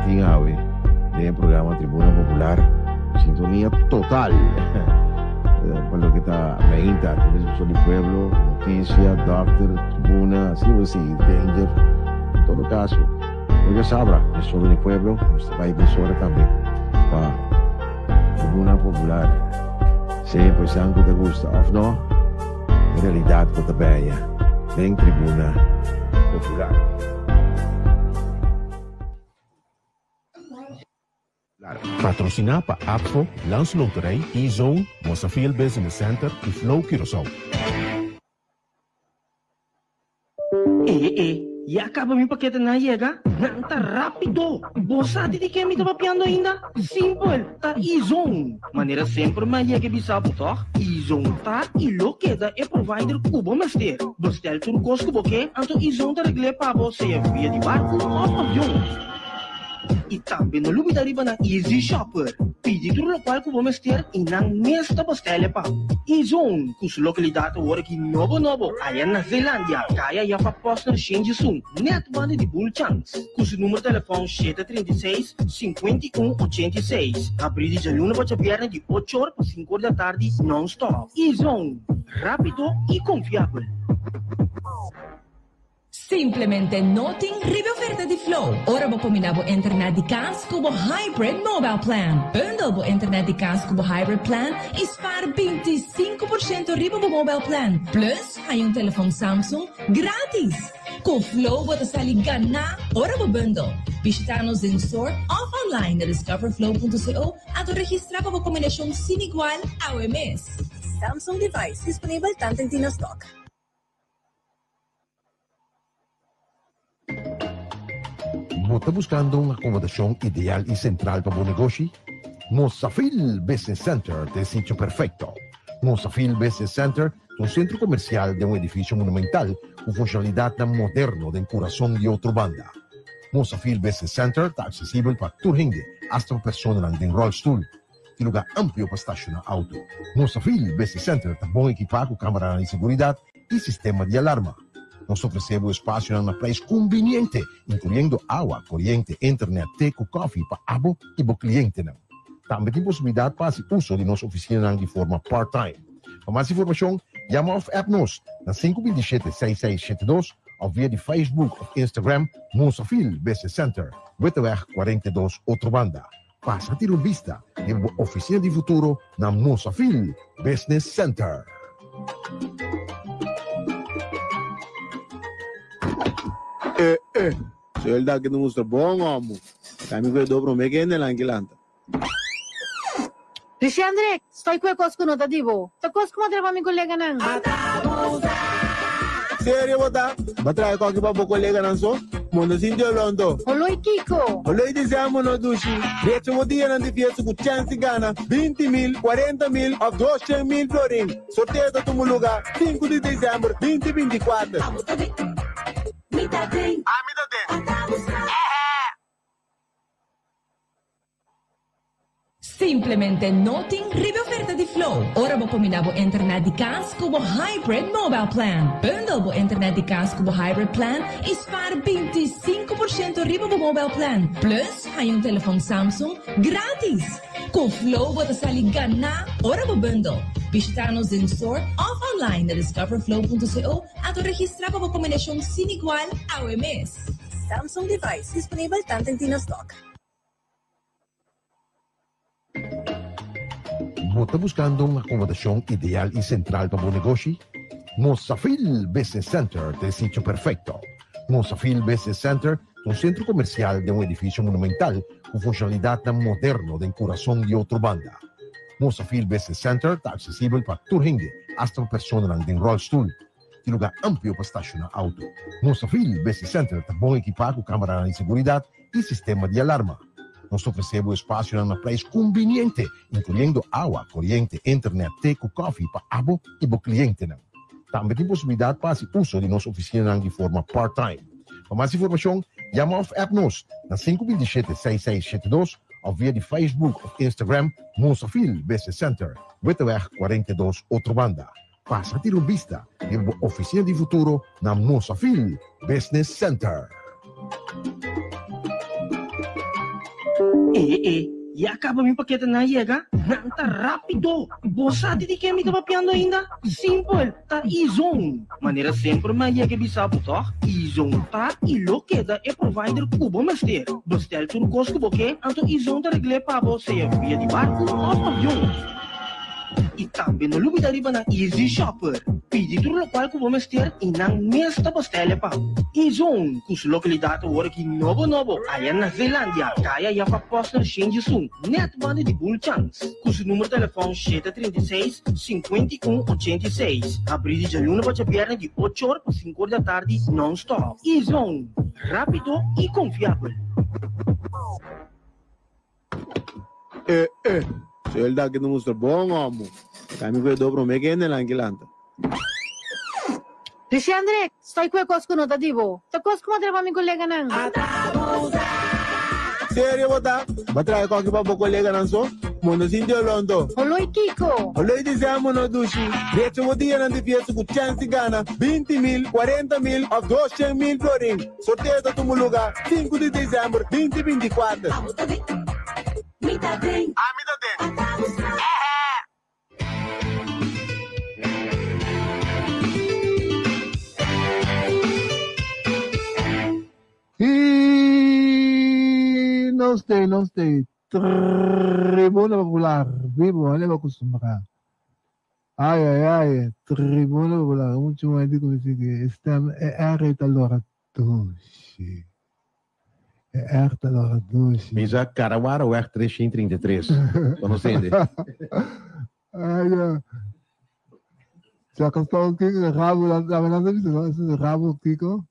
Valentín Ave del programa Tribuna Popular, sintonía total por lo que está 20, Televisión del Pueblo, Noticia, Doctor, Tribuna, así pues, Danger, en todo caso. Oiga, sabrá, eso del pueblo, nuestra país emisora también, para Tribuna Popular. Sí, pues si algo te gusta, o no, en realidad, que te vaya, en Tribuna Popular. Patrocina pa APFO, Landsloterij, E-Zone, Mozambique Business Center y Flow Curaçao. Ya acaba mi paquete na llega. Nanta rápido. Bosa de que me estava piando ainda? Simple. Tá E-Zone. Maneira sempre mais llega bisabo, tá? E-Zone tá e lo queda é provider cubo master. Bestel turcos cubo que anto E-Zone tá regle para você via de barco ou avião. E também no lugar da riba na Easy Shopper. Pedi tudo local que vamos ter e não nesta postele pa. E-Zone, cuja localidade agora que novo. Aí na Zelândia, caia já para posto na Shenji Sung. Net banda de Bull Chance. Cujo número de telefone 736-5186. Abrir de luna para viernes de 8 horas para 5 horas da tarde non-stop. E-Zone, rápido e confiável. Simplemente noting ribe oferta di Flow. Ora bo combinabo internet di cas cubo hybrid mobile plan. Bundle bo internet di cas cubo hybrid plan e spar 25% ribe bo mobile plan. Plus, hai un telefoon Samsung gratis. Com Flow bo te sali ganna. Ora bo bundle. Visita-nos in store of online na discoverflow.co at registrava bo combinação sin igual ao mês. Samsung device disponível tanto em Tina Stock. ¿No está buscando una acomodación ideal y central para tu negocio? Mozambique Business Center te es sitio perfecto. Mozambique Business Center es un centro comercial de un edificio monumental con funcionalidad tan moderno del corazón de otra banda. Mozambique Business Center está accesible para todo gente, hasta personas en rollstool, y lugar amplio para estacionar auto. Mozambique Business Center está bien equipado con cámaras de seguridad y sistema de alarma. Nos ofrecemos espacio en un precio conveniente, incluyendo agua, corriente, internet, té, café para abo y para cliente. También hay posibilidad para hacer uso de nuestra oficina de forma part-time. Para más información, llama of app-nos na 527-6672 o via de Facebook o Instagram Mozambique Business Center, Wetterweg 42, outra banda. Passa a ter uma vista de oficina de futuro na Mozambique Business Center. Söyle que não mostra bom amo. Kami ko dobro me que nela angilanta. André, stai qui a Cosco nota divo. Ta Cosco mo treva mi collega nang. Sério bota? Batra ko ki pa bo collega nan so? Mondo sinjo londo. Oloi Kiko. Oloi dizamo no dushi. Recho mo dia nan di fieso ku chance gana 20.000, 40.000 ou 200.000 florin. Sorteio do tumo lugar 5 de dezembro 2024. Mita tem. Simplemente noting ribe oferta di Flow. Ora bo combinabo internet di cas cubo hybrid mobile plan. Bundle bo internet di cas cubo hybrid plan e spar 25% ribe bo mobile plan. Plus, hai un telefoon Samsung gratis. Com Flow bo te sali ganna. Ora bo bundle. Visita-nos in store of online na discoverflow.co at registrava bo combinação sin igual ao mês. Samsung device disponível tanto em Tina Stock. ¿No está buscando una acomodación ideal y central para tu negocio? Mozambique Business Center te es sitio perfecto. Mozambique Business Center es un centro comercial de un edificio monumental con funcionalidad tan moderno del corazón de otra banda. Mozambique Business Center está accesible para todo gente, hasta personas en rollstool, y lugar amplio para estacionar auto. Mozambique Business Center está bien equipado con cámaras de seguridad y sistema de alarma. Nos ofrecemos espacio en un precio conveniente, incluyendo agua, corriente, internet, té, café para abo y para cliente. También hay posibilidad para hacer uso de nuestra oficina de forma part-time. Para más información, llama of app-nos na 527-6672 o via de Facebook o Instagram Mozambique Business Center, Wetterweg 42, outra banda. Passa a ter uma vista de oficina de futuro na Mozambique Business Center. E acaba meu paquete na chega? Tá rápido. Bossa de que me tá papiando ainda? Simple, tá Izon. Maneira sempre mais chega bisabo, tá? Izon tá e lo queda é provider cubo master. Bestel tudo cosco boque, anto Izon tá regle para você via de barco ou avião. E também no lugar de na Easy Shopper. Pedi tudo lo qual cubo master e não mesta bestelle pa. Izon, kus localidade hora que novo. Aí na Zelândia, kaya ya pa posta change sum. Net bande de bull chance. Kus número de telefone 736-5186. Abrir de luna para perna de 8 horas para 5 horas da tarde non-stop. Izon, rápido e confiável. Selda que não mostra bom, amo. Kami ko dobro me que nela angilanta. Rishi Andre, stai qui cosco nota divo. Ta cosco madre pa mi collega nang. Sério, bota? Batra ko ba bo colega nan so? Mono sindio londo. Oloy Kiko. Oloy dizemos no dushi. Reto mo dia nan difieso ku chance gana 20.000, 40.000 of 200.000 florin. Sorteio do tumo lugar 5 de dezembro 2024. Mita tem. Amida tem. E não sei. Tribuna Popular, vivo, olha o costume cá. Ai, Tribuna Popular, último ano como se diz, é a lora doce. É a lora doce. Misa Carawara ou R333? Para não entender. Ai, já que estou aqui, rabo, rabo, Kiko.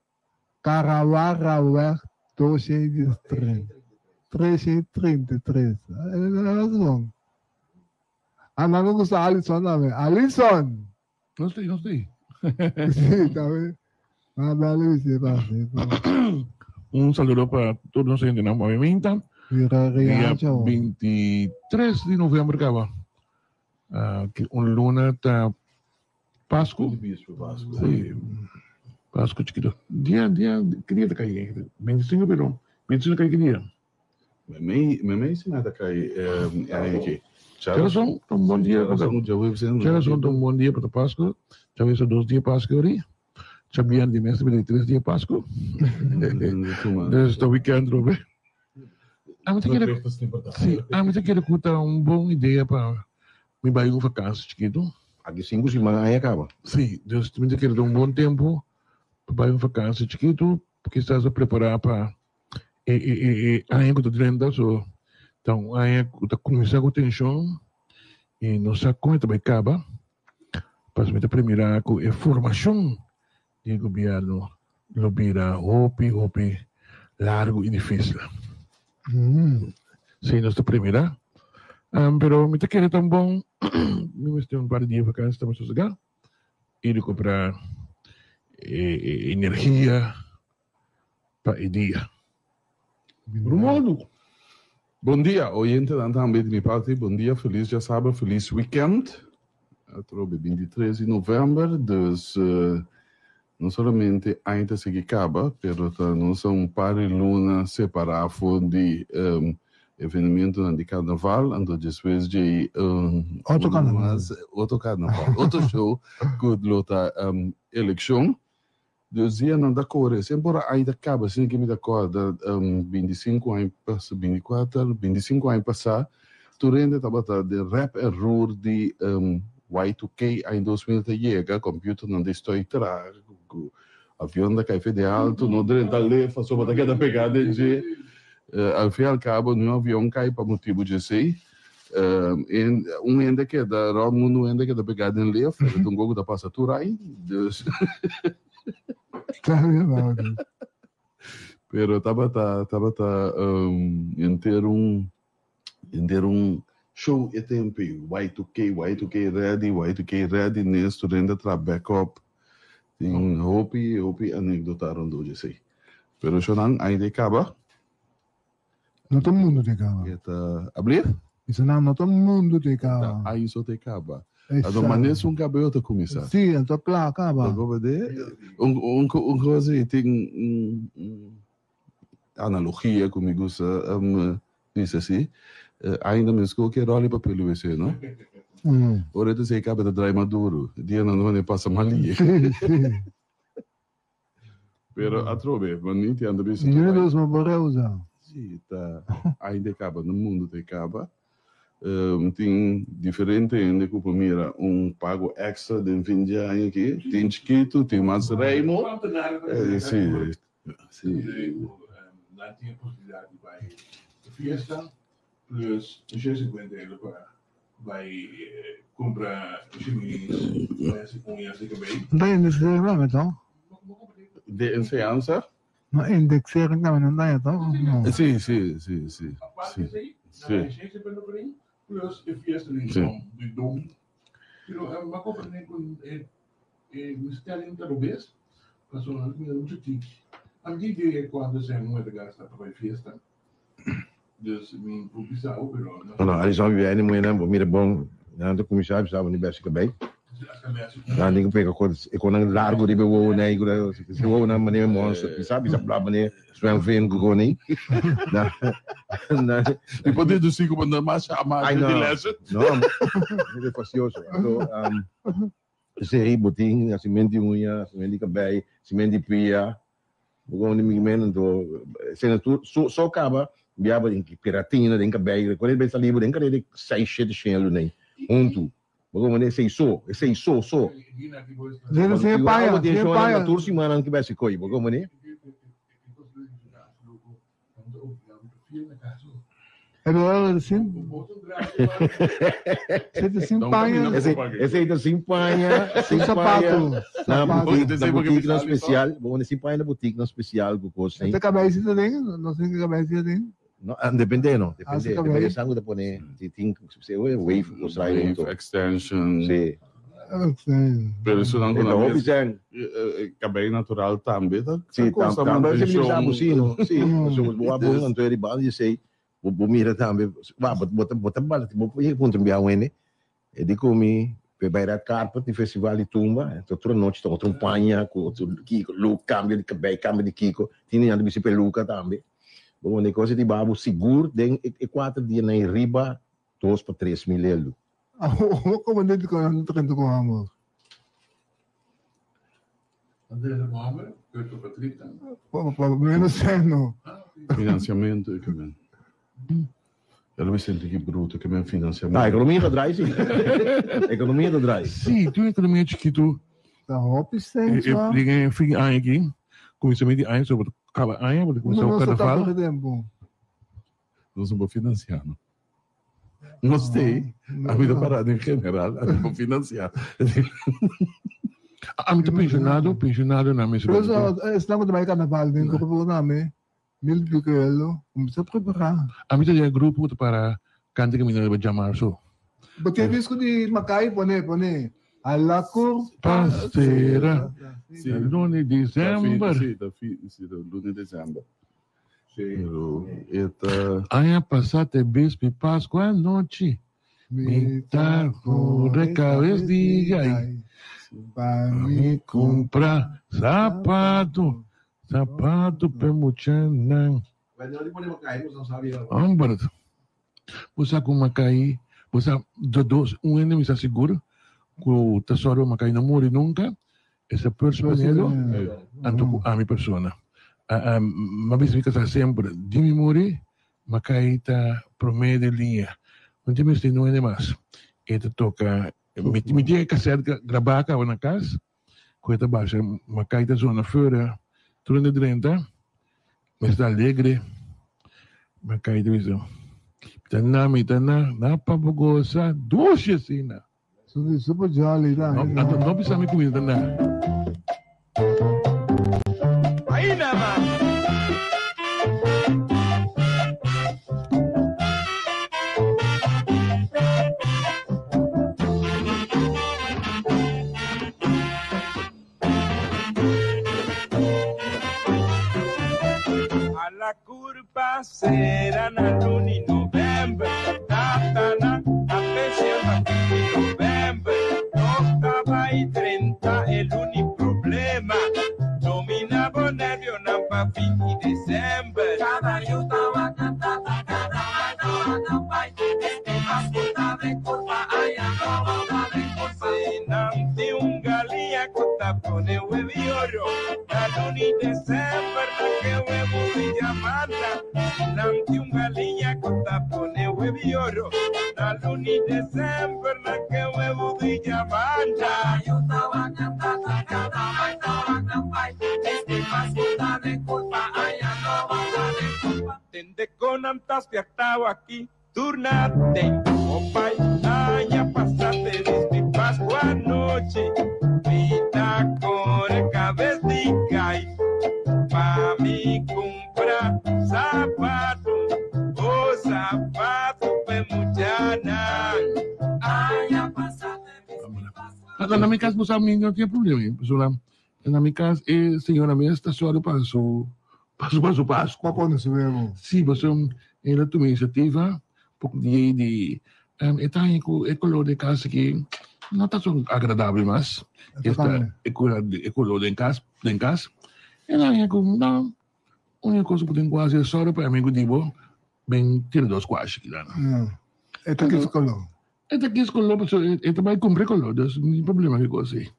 Carawara ou R233. 333. That's long. Andando com a Alisson também. Alisson! Não sei. Sim, tá vendo? Saludo para todos os que nos movimentam. Dia 23 de novembro, acaba. Luna está Páscoa. Sim. Páscoa, chiquito. Dia, que dia está caindo? 25, perdão. 25 cai que dia? Me nada cai aqui. Já são um bom dia para um bom dia para Páscoa. Já vai ser 2 dias Páscoa ali. Já viam de mês de 3 dias Páscoa. Desde o weekend, Robert. Mas eu quero contar uma boa ideia para me ir uma vacância, chiquito. Aqui 5 semanas aí acaba. Sim, eu quero dar um bom tempo para ir uma vacância, chiquito, porque estás a preparar para aí que tu renda so então aí tu começar com atenção e não sabe como também acaba para se primeira com a formação do governo lo vira hopi largo e difícil sim nossa primeira pero me te quero tão bom me estou um par de dias vacança estamos sossegados e comprar energia para o dia. Romualdo. Bom dia, oyente também de minha parte. Bom dia, feliz, já sabe, feliz weekend. Trobe 23 de novembro, dus não somente ainda se acaba, mas não são par de luna separado de evento de carnaval, então depois de outro carnaval, outro show, que lota eleição. Dus dia não dá cor, sempre ainda acaba, assim que me dá cor, 25 anos passar, 25 anos passar, tu rende estava de rap error de Y2K em 2000 chega, computer não estou atrás, avião da caixa de alto, não rende ali, faz só para cada pegada de, ao fim e ao cabo, no avião cai para motivo de sei, ainda que da round mundo ainda que da pegada em leve, um pouco da passatura aí, dus pero estava em ter um show e tempo Y2K ready neste renda tra backup tem hopi anedotaram do sei pero isso não ainda acaba não todo mundo te acaba abrir isso não todo mundo te acaba aí só te acaba a maneira um cabelo te começar sim então claro acaba coisa tem analogia comigo Isso assim. Ainda me escolhe que role papel o WC, não? Ora, tu sei que acaba de dar maduro. Dia não me passa mal ali. Pero a trove, mas não entendo isso. E eu não vou usar. Sim, tá. Ainda acaba, no mundo acaba. Tem diferente ainda que mira pago extra de fim de ano aqui. Tem chiquito, tem mais reimo. Sim. Lá tinha possibilidade de vai fiesta plus 50 euros vai comprar chineses com esse cabelo. Não tem indexering então? De enseñanza? Não indexering naman, não tem então? Sim. A parte daí, na agência pelo bem, plus a fiesta de dom. Pero uma companhia com mistério talvez, passou na minha muito tique. A medida quando se muda gasta para a fiesta. Dus mijn publicatie pero Nou, ali zou je niet meer hebben, meer bom. Na de commissaris zou niet best gebei. Dan denk ik kon een largo die bewonen, nee, ze wonen meneer monster, sabe, ze blab meneer, zwem veen gewoon niet. E poder do cinco para não mais chamar de lezen. Não, não é facioso. Serie boting, cimento unha, cimento cabei, cimento pia. Gewoon niet meer então, sendo tu só acaba biaba em piratina, em cabelo, quando ele vai sair, tem que 6 7 chinelo nem. Como né sei só. Você paia, você paia. Tour semana que vai se coi, como né? É melhor assim. Você se paia. Esse aí se paia, sem sapato. Na boutique na especial, vamos se paia na boutique na especial com coisa. Você cabeça também, não sei que cabeça tem. No, depende, no? Depende sangue da pone, tem wave wave extension. Sim. Pero isso não é cabelo natural também, tá? Sim, também se me sabe sim, no? Sim, so boa bom então ele bala sei, vou mira também, bota bala, vou ir ponto bem awene. E de comi, bebeira carpa de festival de tumba, então outra noite tem outra panha com outro Kiko, look cambio de cabelo, cambio de Kiko, tinha de bicicleta Luca também. Bom, negócio de babo seguro, tem 4 dias na riba, 2 para 3 mil euros. Como não tem com amor? Menos ano. Financiamento, que bem. Eu me sinto que bruto, que bem financiamento. A economia do drive, sim. Economia do drive. Sim, tem uma economia chiquito. Da hop stand, já. Ninguém fica aqui. Começamento de ano sobre cada ano, porque começou o carnaval. Nós não vamos financiar, não. Gostei. A vida parada em general, não vamos financiar. A mim pensionado na mesa. Mas estamos também carnaval, nem grupo namin. Mil bigelo, começa a preparar. A mim tem grupo para cantar que me dá de março. Porque disco de Macai, pone. A la Curpasteira. Lunes de dezembro. Sim, lunes de dezembro. Aí passate bispo Páscoa à noite. Me tá com cabeça de aí. Para me comprar sapato para muchana. Hombre, você com Macai, você dos ano me seguro. Que o tesouro Macai não morre nunca, essa pessoa a minha persona. Mas fica sempre, de me morrer, Macai está promedio linha. Onde me não é demais. Ele toca, me tinha que ser gravar na casa, coisa baixa, Macai está zona fora, tudo de 30, mas está alegre, Macai está visão. Na papagosa, doce assim, né? Super jolly lá. Não precisa me comida, né? Aí, né, mano? A la curva será na luna em novembro, tatana, a pensión novembro, octava y 30 el único problema, domina bonelio na pa fin de diciembre. Cada yuta wa cantata, cada manti un galinha cota pone huevo y oro. Na luni December na que huevo de banda. Yo estaba cantando cada baita este más puta de culpa allá no va de culpa. Tende con antas que estaba aquí turnate. Opai, allá pasaste desde Pascua noche. Vida con cabeza y pa mi compra zapato. Oh zapato pe muchana. Allá pasaste desde Pascua. Na minha casa, você sabe, não tinha problema. Na minha casa, a senhora mesmo está só para o Páscoa. Papo no suevo. Sim, você ela tomou iniciativa, pouco de o color de casa que não está tão agradável, mas o color em casa, ela é como não, a única coisa que tem quase é só para mim que digo, bem ter dois quase que dá. É que esse color. É que esse color, é também comprar color, não tem problema que coisa aí.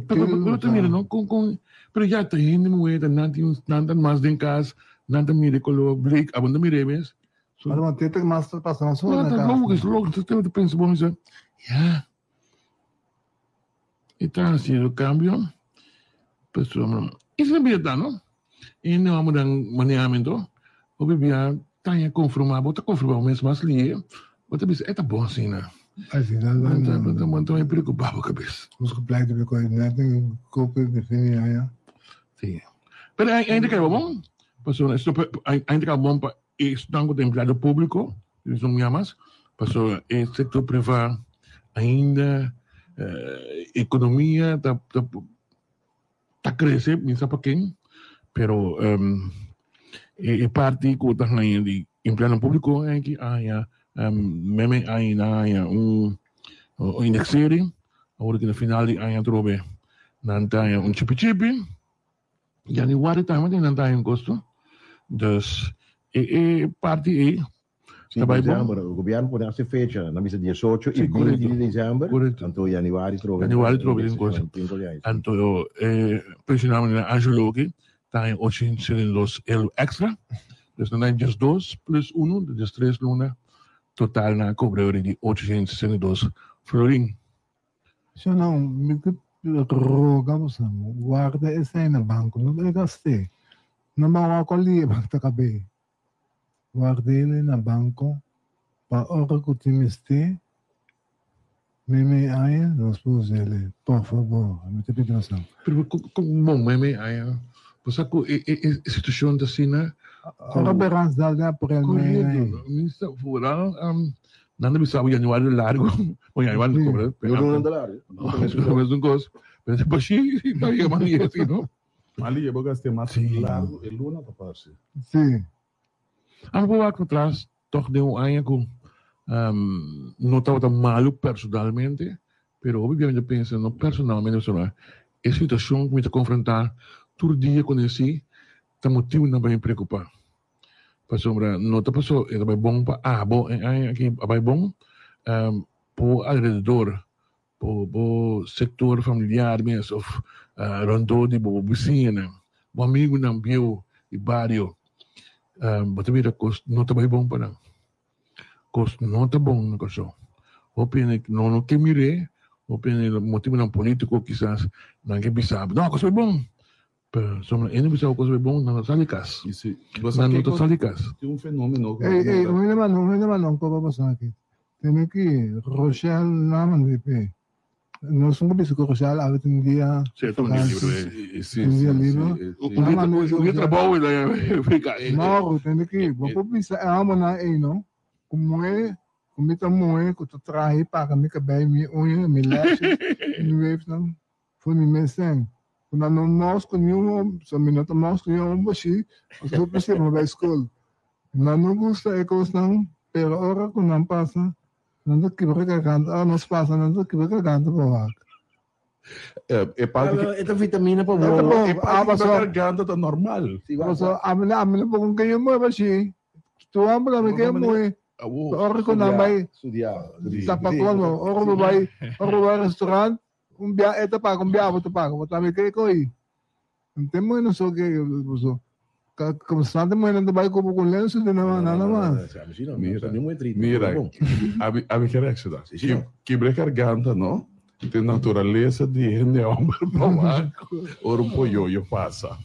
Pero também não pero já tem moeda, nada mais em casa, nada mire color black, abunda mire mesmo. Mas manter tem mais passando só na casa. Logo, você tem que pensar bom isso. Já. Então assim, o cambio, pessoal, isso é verdade, não? E não há maneamento, o bebê está conformado, bota conformado mesmo, mas ali, bota bem, é bom assim, né? Assim, não estou preocupado com a cabeça. Os completos de coisa, né? Tem copo de feira, sim. Mas ainda que é bom, pessoal, ainda que é bom para estudar com o empregado público, isso não é mais, pessoal, o setor privado ainda, economia está crescendo, não sabe para quem, pero parte que está de empregado público é que meme há indexering, agora que no final há trobe nanta chipi já nem wari também nanta custo, dus parte Sim, dezembro, o governo pode fazer fecha na mesa 18 e 20 de dezembro, então januário trove em custo. Então, pressionamos na Angelo que está em 802 extra, dus não é just 2 plus 1, dus 3 luna. Total na cobreur de 862 florin. Se não, me rogamos, guarda esse aí no banco, não vai gastar. Não vai acolher, vai caber. Guarda ele no banco, para a hora que você me meme aí, nós pôs ele, por favor, me te pedindo assim. Como meme aí, você com a situação da cena, Ora berans dal da por el correto, mista fora, nada me sabe januário largo, o januário cobra, não anda largo, mas um gosto, mas depois sim, tá aí mania assim, não? Ali eu vou gastar mais largo, e luna para passar. Sim. Ang buwak ko atrás, toch de um ano com não estava malo personalmente, pero obviamente penso no personalmente só a situação que me está confrontar todo dia com esse tá motivo não vai me preocupar. Passombra, não tá passou, é bom para bom aqui é bom por alrededor, por setor familiar mesmo, of rondô de boa vizinha, bom amigo não viu e barrio, mas também não tá bom para não. Cost não tá bom na coisa. Opinião não que mire, opinião motivo não político quizás não que bisab, não coisa bom. Sombra, ainda bisa coisa bom não sali cas. Não sali cas. Tem fenômeno. Uma naman não ko babasa aqui. Tem que Rochelle naman VP. Nós somos bicho com Rochelle a tem dia. Certo, um livro. Sim, livro. O trabalho ele fica. Não, tem que, vou bisa amo na não. Como é, como tá moe, que tu trai para me que bem me unha, me laxe, me wave não. Foi me mensagem. Quando não nós conhecemos, só me nota nós conhecemos baixi, os outros se vão para a escola. Não gosta é coisa não, pero hora que não passa, não dá que vai cagando, nós passa, não dá que vai cagando para lá. É parte que esta vitamina para bom, é parte que vai cagando tá normal. Só amena pouco que eu moe baixi. Tu ambla me que moe. Hora que não vai tapacolo, hora vai restaurante. Ito pa, kung biya, ito pa, kung tami kayo ko eh. Ang temo yun, so kayo, so, constante mo nang tabay ko po lenso din naman, naman. Mira, a mim quer ajudar. Quebrei garganta, não? Tem natureza de homem normal. Ora um pollo passa.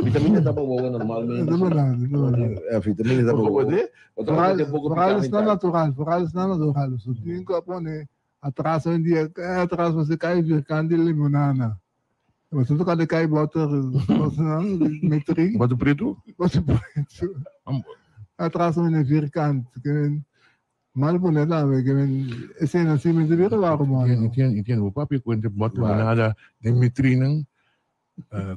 Vitamina tá boa normalmente. Vitamina tá boa. Foral na natural. So tingin ko po ne atraso hindi atraso se kai vir candil limonana. Mas tudo cada kai bota metri. Bota preto? Atraso ne vir cand. Mal po nila, esse nascimento de vira ako mo. Entendo. O papi quando bota limonada de metri nang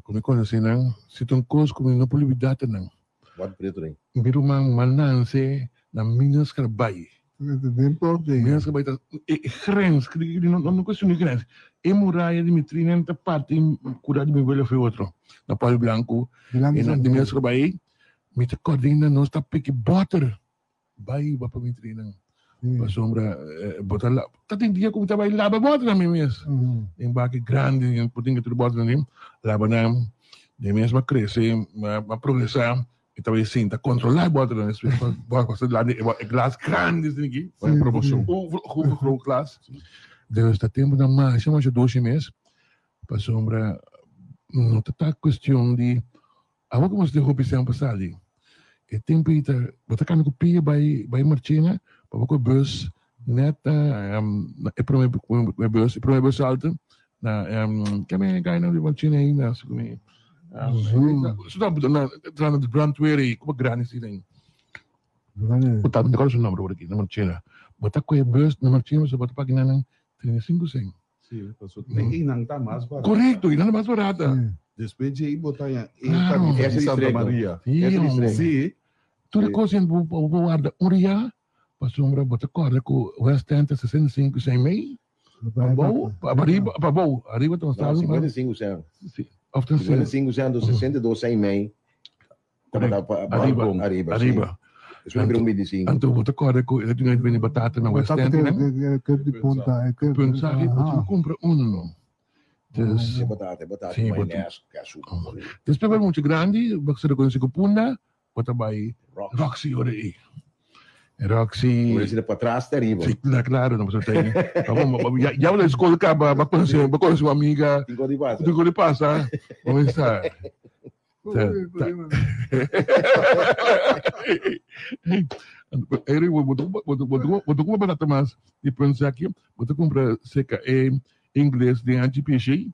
como conhece nang situn cos como não polibidata nang. Bota preto nem. Biru mang mananse na Minas Gerais. Minas Gerais é grens, não questão de grens. É muralha de Mitrina na parte curada de meu foi outro. Na Paulo Blanco, e na de Minas Gerais, me te coordena não está pique butter. Vai para Mitrina. A sombra botar lá. Tá tem dia como trabalho lá butter na minha. Em baque grande, em putinho tudo butter ali. Lá banam, de mesma crescer, a progressar. E talvez sim, está controlar a bota da nespe, pode lá de glass grande aqui, para promoção, o glass. Deus está tempo da mais, chama de 12 meses, para sombra, não está questão de, agora como se derruba esse ano passado, é tempo de botar carne copia, vai marchina, para botar bus, neta, é para o bus alto, na, que é ganha de marchina aí, na, assim, sudah terang de brandweer como grande sih deng. Betul kalau sudah nomor lagi nomor Cina. Betul kau bus nomor Cina sebab pagi nanang 35 sen. Sim, passou. Nem não tá mais barato. Correto, e não mais barata. Despeje aí botar em Santa Maria. Sim. Toda coisa em guarda Uria, passombra botar corda com West End 65 sen meio. Arriba estão 55 sen. Of the 55 anos, 62 sem meio. Arriba. Isso é um 25. Então, vou te correr com ele, tu vem batata na West End, né? De ponta. Pensar que tu compra não. Batata, maionese, açúcar. Depois vai muito grande, você reconhece com punda, bota vai Roxy ora aí. Roxy. Por isso para trás, terrível. Sim, claro, não precisa ter. Já na escola acaba, vai conhecer uma amiga. Cinco de passa. Vamos estar. Vou comprar batata mais. E pensar aqui, vou comprar seca em inglês de anti-peixe.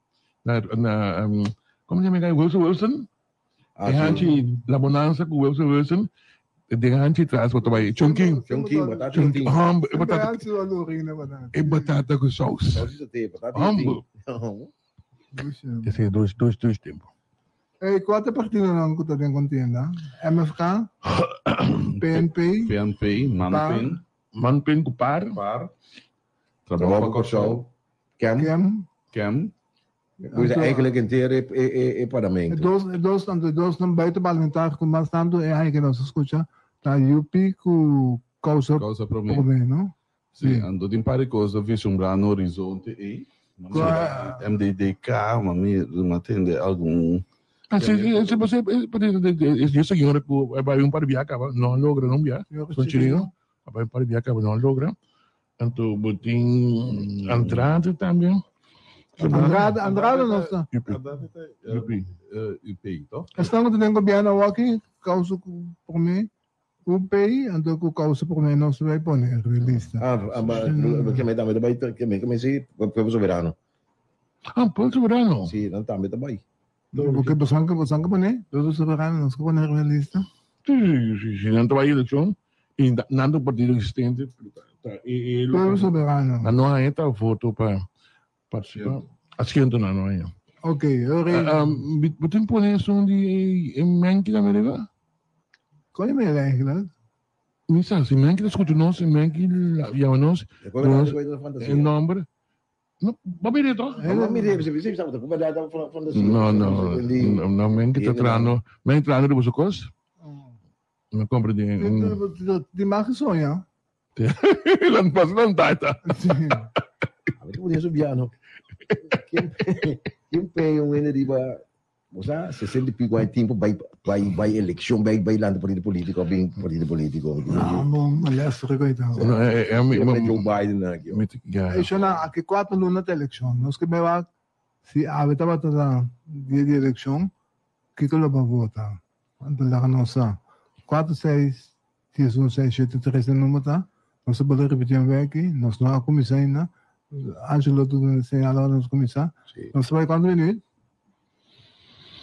Como se chama? Wilson? É anti-la bonança com Wilson. Dengan traz botar vai chunking, batata. E batata com saus. Esse é dois tempos. E qual é a partida não que tu tem contienda? MFK, PNP, Manpen, Kupar, Trabalho com show, Cam. Pois eigenlijk inteiro é paramento. Dos não buiten parlamentar com bastante é aí que nós escuta. Tá UP com causa problema, não? Sim, ando de pare coisa, vislumbrar no horizonte e MDDK, mas atende algum. Se você esse senhor que vai para viajar, não logra não viajar. Sou chileno, vai para viajar, não logra. Então botin entrada também. Andrada não está. UP, então. Estamos tendo governo aqui, causa por mim. UPI, então com causa por mim não se vai pôr lista. Mas que me dá que me se povo soberano. Povo soberano. Sim, não tá me também. Porque você põe, povo soberano não se põe na lista. Sim, não vai eleição e não partido existente. Povo soberano. Não há esta voto para participar. Assento não há. Ok, agora. Você põe isso de Menki da América? Qual é a minha regra? Misa, se Menki escuta nós, Menki já nós, o nome. Não, vai ver então. Não me deve, você sabe, como vai dar falando assim. Não, Menki está trano, Menki trano de você coisa. Não compra de marca sonha. Não passa não tá. Como diz o piano. Quem pega um ene de O sea, 60 pico de tiempo vai eleição, vai lando partido político, bem partido político. Não, aliás, recoitado. Joe Biden aqui. Isso na aqui 4 lunas de eleição. Nós que me vai se a beta bata da dia de eleição, que que lo vai votar. Ando lá nossa 4 6 10 1 6 7 3 número tá. Nós vamos repetir aqui, nós não a comissão ainda. Angelo tudo sem a hora nos começar. Nós vai quando minutos.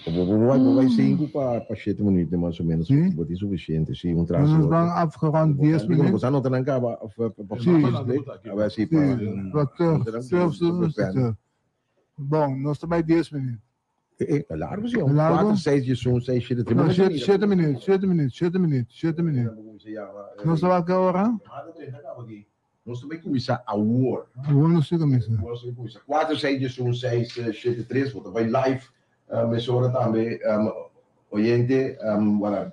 Vai 5 para 7 minutos, mais ou menos. Pode ser suficiente, sim, um traço. Nós vamos ficar 10 minutos. Você não tem nada para sim, bom, nós também 10 minutos. É largo, sim. 4, 6, 10, 6, 7 minutos. 7 minutos. Nós vamos que hora? Nós também começar a war. Vamos começar. 4, 6, 10, 6, 7, 3, vai live. Mas agora também, oyente,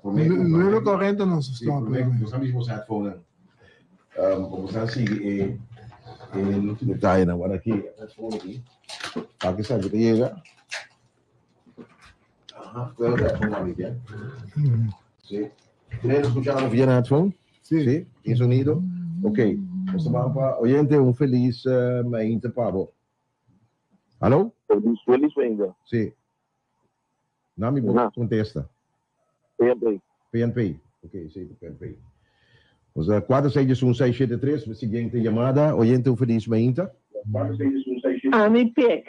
prometo. 9:40 nós estamos. Nós estamos no telefone. Vamos seguir no detalhe agora aqui, telefone aqui. Aqui sabe que chega. Puedo telefone aqui, sim. ¿Quieres escuchar bien el telefone? Sí. ¿Tiene sonido? Ok. Nós vamos para oyente, feliz mainta pavo. Alô? Feliz mainta. Sim. Nome contesta. PNP. Ok, sim, PNP. Os 461-673, seguinte chamada, oyente feliz mainta. 461-673. Ami PIC.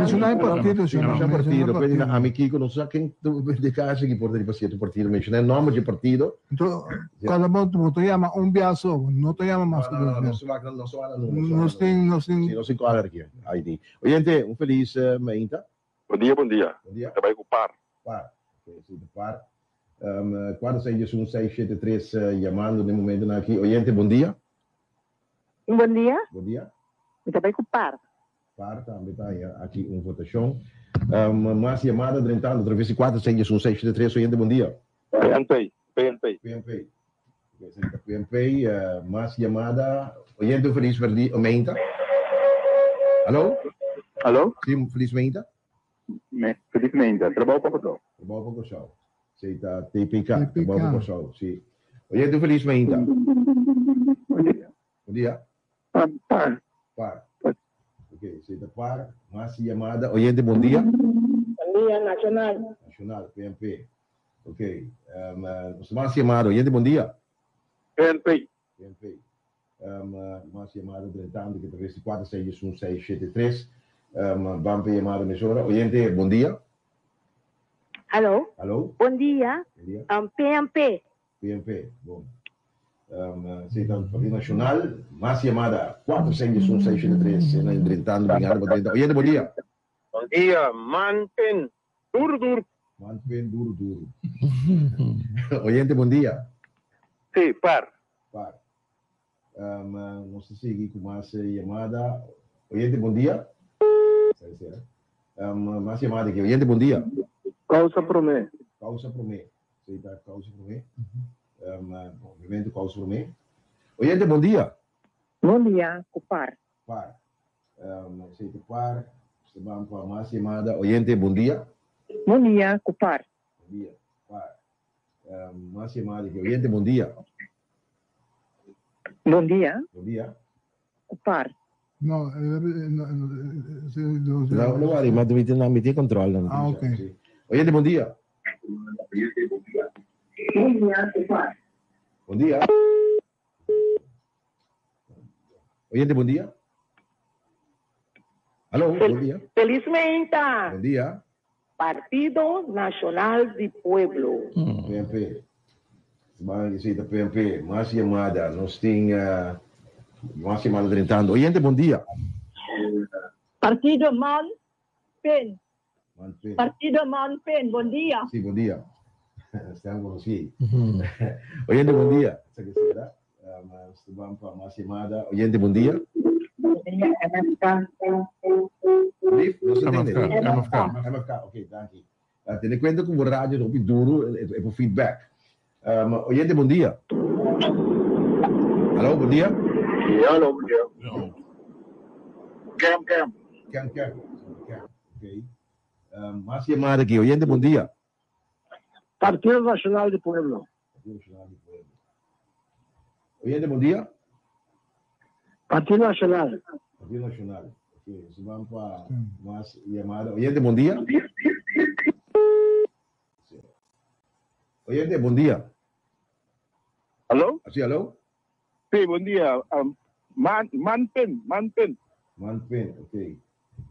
Isso não é partido, senhor. Não é partido. A mim, Kiko, não sei quem de casa que pode ir para o partido. Mas não é nome de partido. Então, cada um te chama biaço, não te chama mais que dois. Não se cola aqui. Aí, oyente, feliz mainta. Bom dia. Trabalho com par. Par. 461-673 chamando no momento aqui. Oyente, bom dia. Bom dia. Bom dia. Trabalho com par. Também está aqui uma votação. Mais chamada, tentando, através de 461-673, oyente, bom dia. PNP. PNP, mais chamada, oyente, feliz mainta. Alô? Sim, feliz mainta. Feliz mainta, trabalho para o Trabalho para o show. Sim, está TPK, trabalho para o show, sim. Oyente, feliz mainta. Bom dia. Par. Ok, se par, mais chamada. Oyente, bom dia. Bom dia, Nacional, PNP. Ok. Mais chamada. Oyente, bom dia. PNP. Mais chamada, tentando, que através de 461-673. Vamos para chamada emissora. Oyente, bom dia. Alô? Bom dia. PNP. Bom. Então, Partido Nacional, mais chamada 461-673, tentando, oyente, bom dia. Bom dia, Manpen Duro. Oyente, bom dia. Sim, par. Não se sigue com mais chamada. Oyente, bom dia. Mais chamada aqui. Oyente, bom dia. Causa Promé. Causa Promé. Movimento Causa Promé. Oyente, bom dia. Bom dia, Par. Par. Vamos para mais chamada. Oyente, bom dia. Bom dia, Par. Bom dia, Par. Mais chamada aqui. Oyente, bom dia. Bom dia. Par. Não, mas não tem controle. Ok. Oyente, bom dia. Bom dia, Par. Bom dia. Oyente, bom dia. Alô, bom dia. Feliz mainta. Bom dia. Partido Nacional de Pueblo. PNP. PNP. Mais chamada. Nós temos mais chamada tentando. Oyente, bom dia. Partido Manpen. Bom dia. Sim, bom dia. Estamos aqui. Oyente, bom dia. Vamos para mais chamada. Oyente, bom dia. MFK, ok, danke. Ten in cuenta como rádio op duro é por feedback. Oyente, bom dia. Alô, bom dia. Alô, bom dia. Cam. Ok. Más llamada aquí. Oyente, buen día. Partido Nacional del Pueblo. Oyente, buen día. Partido Nacional. Partido Nacional. Ok, se van para más llamada. Oyente, buen día. Oyente, buen día. ¿Aló? ¿Sí, aló? Sí, buen día. Manpen. Manpen, ok.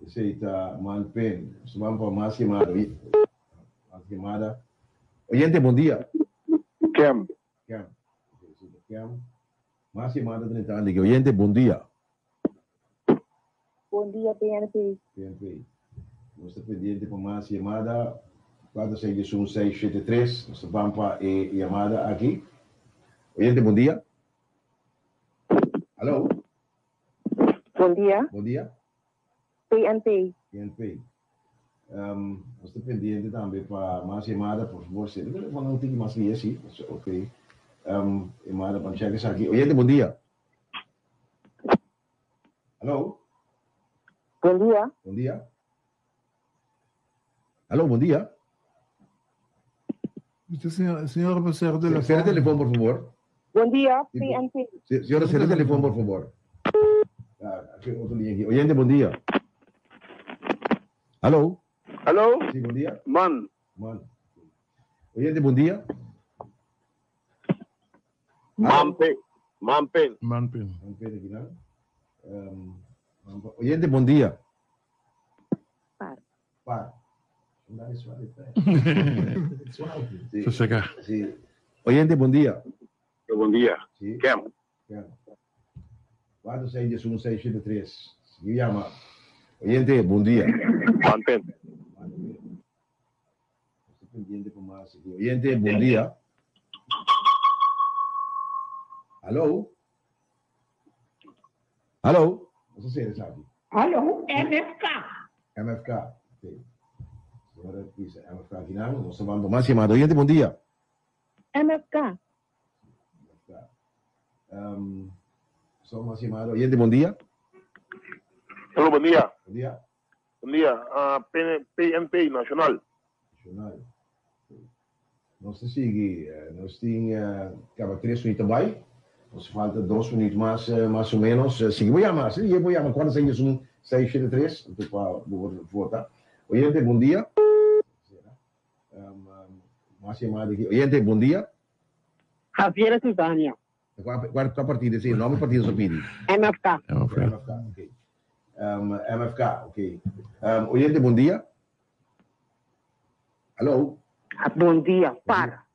Ese está Manpen. Se van para más llamada. Más llamada. Oyente, buen día. Cam. Cam. Más llamada de la que oyente, buen día. Buen día, PNP. PNP. No está pendiente para más llamada. 461-673. Nos vamos para llamada aquí. Oyente, buen día. Aló. Buen día. Buen día. PNP. PNP. Nos está pendiente también para más llamada, por favor. Si el teléfono no tiene más vía, sí. Ok. Llamada para cheques aquí. Oyente, buen día. Aló. Buen día. Buen día. Aló, buen día. Señor, va a ser de la Cierra el teléfono, por favor. Buen día, PNP. Señora, cierra el teléfono, por favor. Aquí otro línea aquí. Oyente, buen día. Aló. ¿Aló? Sí, buen día. Man. Oyente, buen día. Manpen. Aquí, ¿no? Oyente, buen día. Par. Sí. Se seca. Sí. Oyente, buen día. Buen día. Sí. Cam. 461-673. Se llama. Oyente, buen día. Manpen. Estoy pendiente con más aquí. Oyente, buen día. Aló. Aló. No sé si eres aquí. Aló, MFK. MFK. Okay. Señora, dice MFK aquí, ¿no? Nos vamos más llamado. Oyente, buen día. MFK. Somos más llamados. Oyente, buen día. Aló, buen día. Buen día. Buen día. PNP Nacional. Nacional. No sé si nos tiene cada 3 minutos bij. Nos falta 2 minutos más o menos. Sí, voy a llamar. Sí, voy a llamar. ¿Cuándo se es un 673? Votar. Oyente, buen día. Más llamada aquí. Oyente, buen día. Javier Cisania. ¿Cuál partido? Sí, el nombre del partido se pide. MFK. MFK, ok. MFK, ok. Oyente, buen día. Aló. Buen día, par.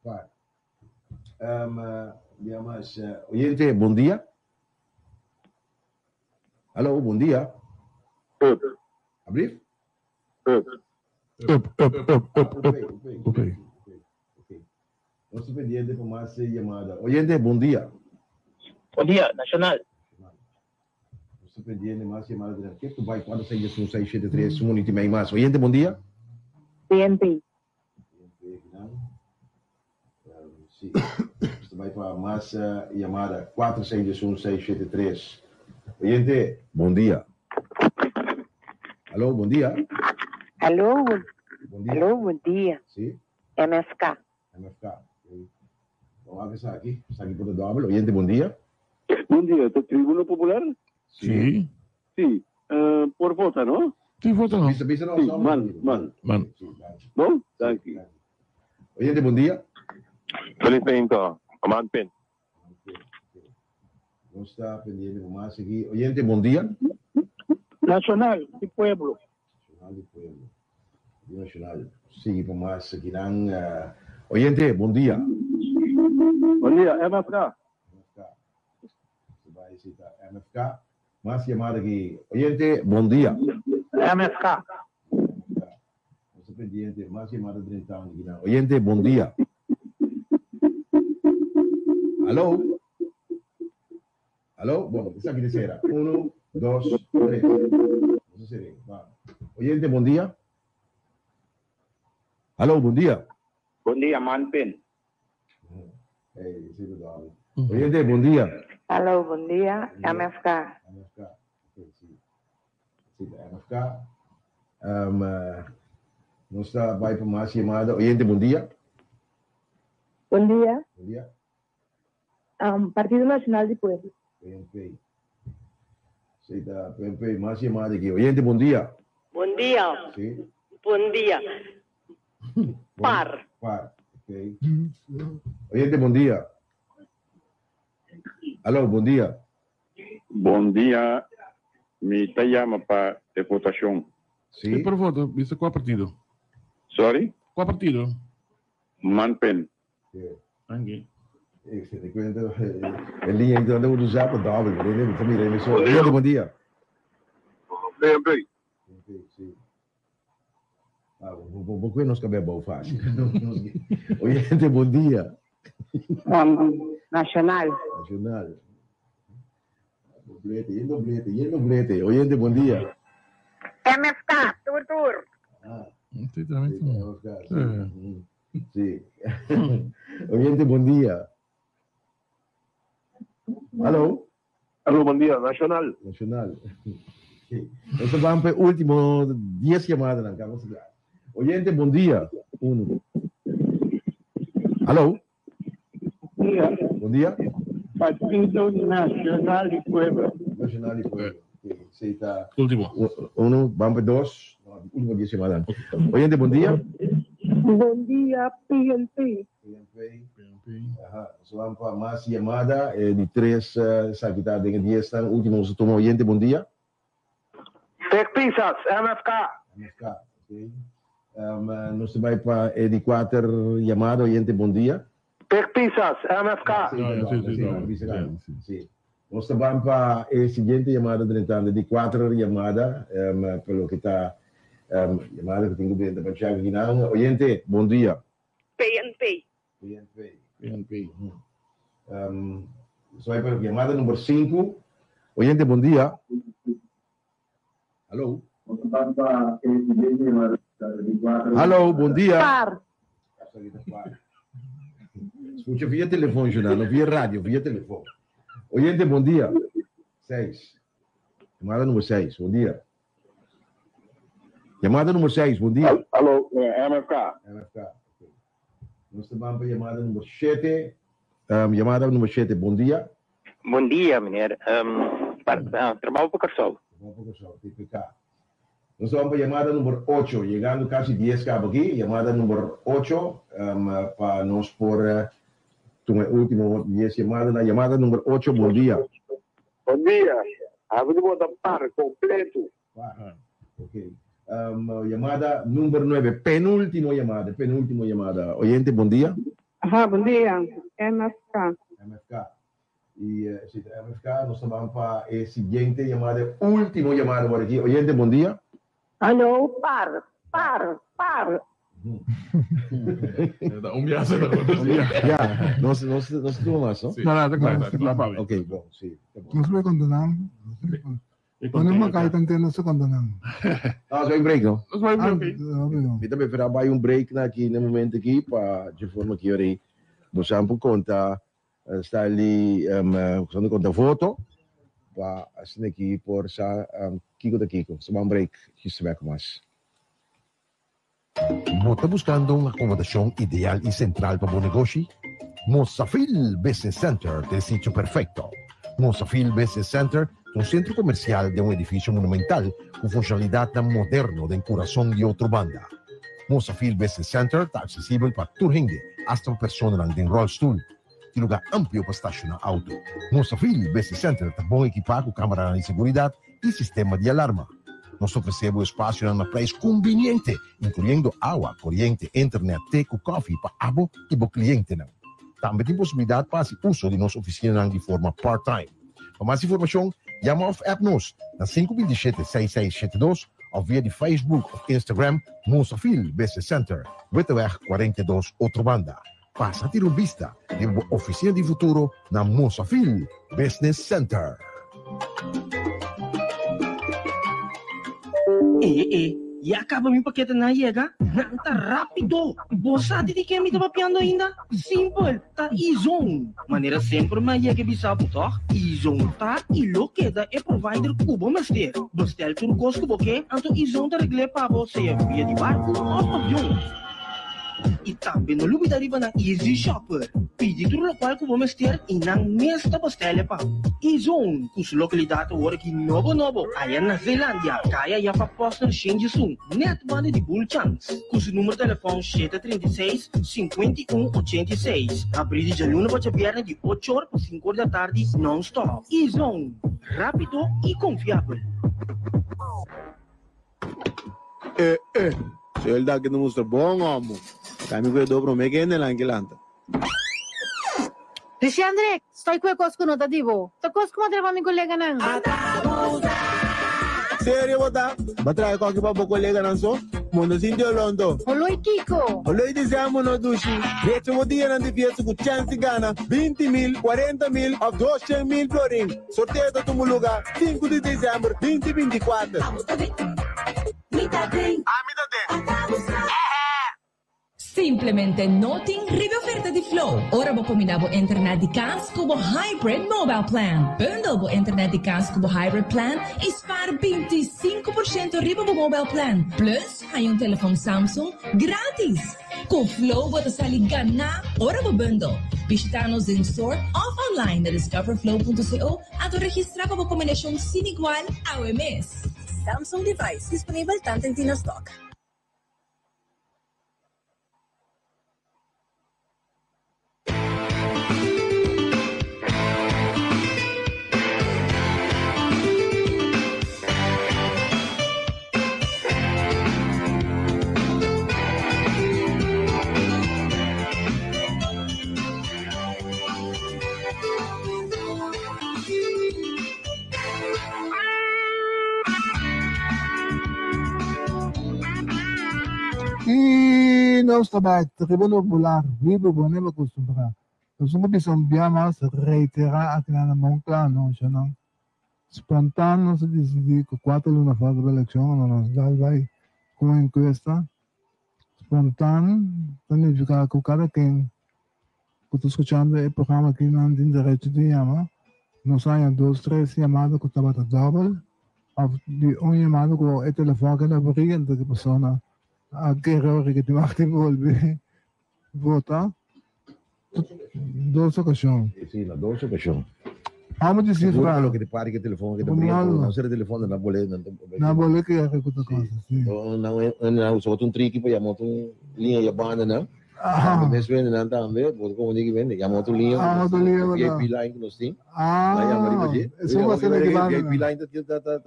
Llamas, oyente, buen día. Aló, buen día. ¿Abrir? Ok. No estoy pendiente con más llamada. Oyente, buen día. Buen día, Nacional. No estoy pendiente más llamadas de la que tú vas cuando se es un 673, un minuto y más. Oyente, buen día. PNP. Sí. Esto va para más llamada 461-673. Oyente, buen día. Aló, buen día. Aló, Buen día. aló, buen día. Sí, MFK. MFK. Vamos a empezar aquí. Está aquí por el doble. Oyente, buen día. Buen día. ¿Tu Tribuna Popular? Sí. Sí. Por vota, ¿no? Sí, vota no. Visa no. Sí, no, man. ¿No? Thank you. Oyente, buen día. Felipe Inca. Manpen. No está pendiente con más aquí. Oyente, buen día. Nacional y Pueblo. Nacional y Pueblo. Nacional. Sí, con más aquí. Oyente, buen día. Buen día, MFK. MFK. Más llamada aquí. Oyente, buen día. MFK. No está pendiente. Más llamada de 30 años aquí. Oyente, buen día. Aló. Aló. Bueno, está aquí de cera. 1, 2, 3. No sé, va. Oyente, buen día. Aló, buen día. Buen día, Manpen. Oyente, buen día. Aló, buen día. MFK. MFK. Sí, MFK. No está vai para más llamada. Oyente, buen día. Buen día. Buen día. Partido Nacional de Pueblo. PNP. Sí, está PNP, más llamada aquí. Oyente, buen día. Buen día. Sí. Buen día. Par. Par. Okay. Oyente, buen día. Aló, buen día. Bom dia. Me te llama para de votação. Sí. Por favor, ¿viste cuál partido? Sorry? ¿Cuál partido? Manpen. Aquí. Se te cuenta, el línea de donde uno usa para doble, Oyente, buen día. PNP. Sí. ¿Por qué nos cambiamos fácil? Oyente, buen día. Nacional. Nacional. Doblete. Oyente, buen día. MFK, Tur. Sí, también. Sí. Oyente, buen día. Aló. Aló, buen día. Nacional. Sí. Eso va a último 10 llamadas. Oyente, buen día. 1. Aló. Buen día. Partido Nacional de Puebla. Sí, está. Último. 1, vamos para 2. Último 10 llamadas. Oyente, buen día. Buen día, PNP. Ajá. Eso vamos para más llamadas. De 3, se quitar de 10 están. Último, se toma oyente, buen día. Pisas, MFK. Okay. No se va para de 4 llamadas. Oyente, buen día. Pisas, MFK. Sí. Nós vamos para a seguinte chamada de 4 llamadas, pelo que está chamada que tenho dentro para chegar aqui não. Oyente, bom dia. PNP. Só para chamada número 5. Oyente, bom dia. Alô? Alô, bom dia. Par. Escucha via telefone, Jornal, não via rádio, via telefone. Oyente, bom dia. 6. Chamada número 6, bom dia. Chamada número 6, bom dia. Alô, MFK. Okay. Nós vamos para a chamada número 7. Chamada número 7, bom dia. Bom dia, meneer. Trabalho para Carçol. TPK. Nós vamos para a chamada número 8, chegando quase 10 cabos aqui. Chamada número 8, para nós por... Tu último 10 llamadas, la llamada número 8, buen día. Buen día. Abrimos el par completo. Okay. Llamada número 9, penúltimo llamada. Oyente, buen día. Ajá, buen día. MFK. Y si MFK, nos vamos para la siguiente llamada, último llamada por aquí. Oyente, buen día. Aló, par. Ya, no se tuvo más, ¿no? No. Ok, bueno, sí. No se puede condonar. Ponemos acá y tanto no se condonan. Ah, vai break, não? Nós vai break. E também vai break aqui no momento aqui para de forma que eu você por conta está ali usando conta foto para assim aqui por sa Kiko da Kiko. Se vai break, que se vai com mais. ¿No está buscando una acomodación ideal y central para tu negocio? Mozafil Business Center es el sitio perfecto. Mozafil Business Center es un centro comercial de un edificio monumental con funcionalidad tan moderno del corazón de otra banda. Mozafil Business Center está accesible para tu gente, hasta personas en rollstool. Y lugar amplio para estacionar auto. Mozafil Business Center está bien equipado con cámaras de seguridad y sistema de alarma. Nós oferecemos espaço a preço conveniente, incluindo água, corrente, internet, teco, coffee para abo e para cliente. Também tem possibilidade para o uso de nossa oficina de forma part-time. Para mais informação, chama ou app-nos na 527-6672 ou via de Facebook ou Instagram, Mozafil Business Center, Witteweg 42, outra banda. Passa a ter uma vista de uma oficina de futuro na Mozafil Business Center. E acaba meu paquete na chega. Tá rápido. Você de que me tá papiando ainda? Simple. Tá Izon. Maneira sempre mais chega bisabo, tá? Izon tá e lo queda é provider cubo master. Bestel tur cosco boque, anto Izon tá regle para você via de barco ou avião. E também no lugar dariba na Easy Shopper. Pedi tudo o qual que vamos ter e não nesta postela pa. Izon, cuja localidade agora que novo. Aí na Zelândia, caia já para posta change soon. Net banda de Bull Chance. Cujo número de telefone 736-5186. Abrir de janeiro para perna de 8 horas para 5 horas da tarde, non-stop. Izon, rápido e confiável. Se ele dá que não mostra bom, homem. Kami ko dobro me kene lang kilanta. André, stai qui cosco nota divo. Ta cosco madre mi collega nang. Sério, bota? Batra ko ki pa bo kolega nang so? Mundo sinto londo. Oloi Kiko. Oloi dizemos no dushi. Reto mo dia nang divieto com chance gana 20.000, 40.000 ou 200.000 florin. Sorteio do tumo lugar 5 de dezembro 2024. Mita tem. Mita tem. Simplesmente noting ribe oferta di Flow. Ora bo combinavo internet di Cans Cubo Hybrid Mobile Plan. Bundle bo internet di Cans Cubo Hybrid Plan e spara 25% ribe bo mobile plan. Plus, hai un telefoon Samsung gratis. Com Flow bota sali ganna. Ora bo bundle. Visita-nos in store of online na discoverflow.co at registrava bo combinação sin igual ao MS. Samsung device disponível tanto em Tina Stock. E não está bem, tribunal popular, vivo bom, nem acostumar. Nós não precisamos mais reiterar aqui na mão claro, não, já não. Espontâneo se decidir que 4 lunas faz a eleição, nós vai com uma encuesta. Espontâneo, significa que cada quem que está escutando o programa aqui não tem direito de chamar. Nós saímos 2, 3 chamadas que estava double, de chamada com o telefone que não briga entre a pessoa. A guerra que te vai devolver votar 2 ocasiões. Sim, na 2 ocasiões. Vamos dizer para que te pare que telefone que te briga, não ser telefone na boleta, na boleta que é outra coisa. Não só um trick para chamar um linha de banda, não? Mas vem não também, pode como ninguém vende, chamar outra linha, VIP line que nós temos. Isso é uma cena que vai. VIP line tá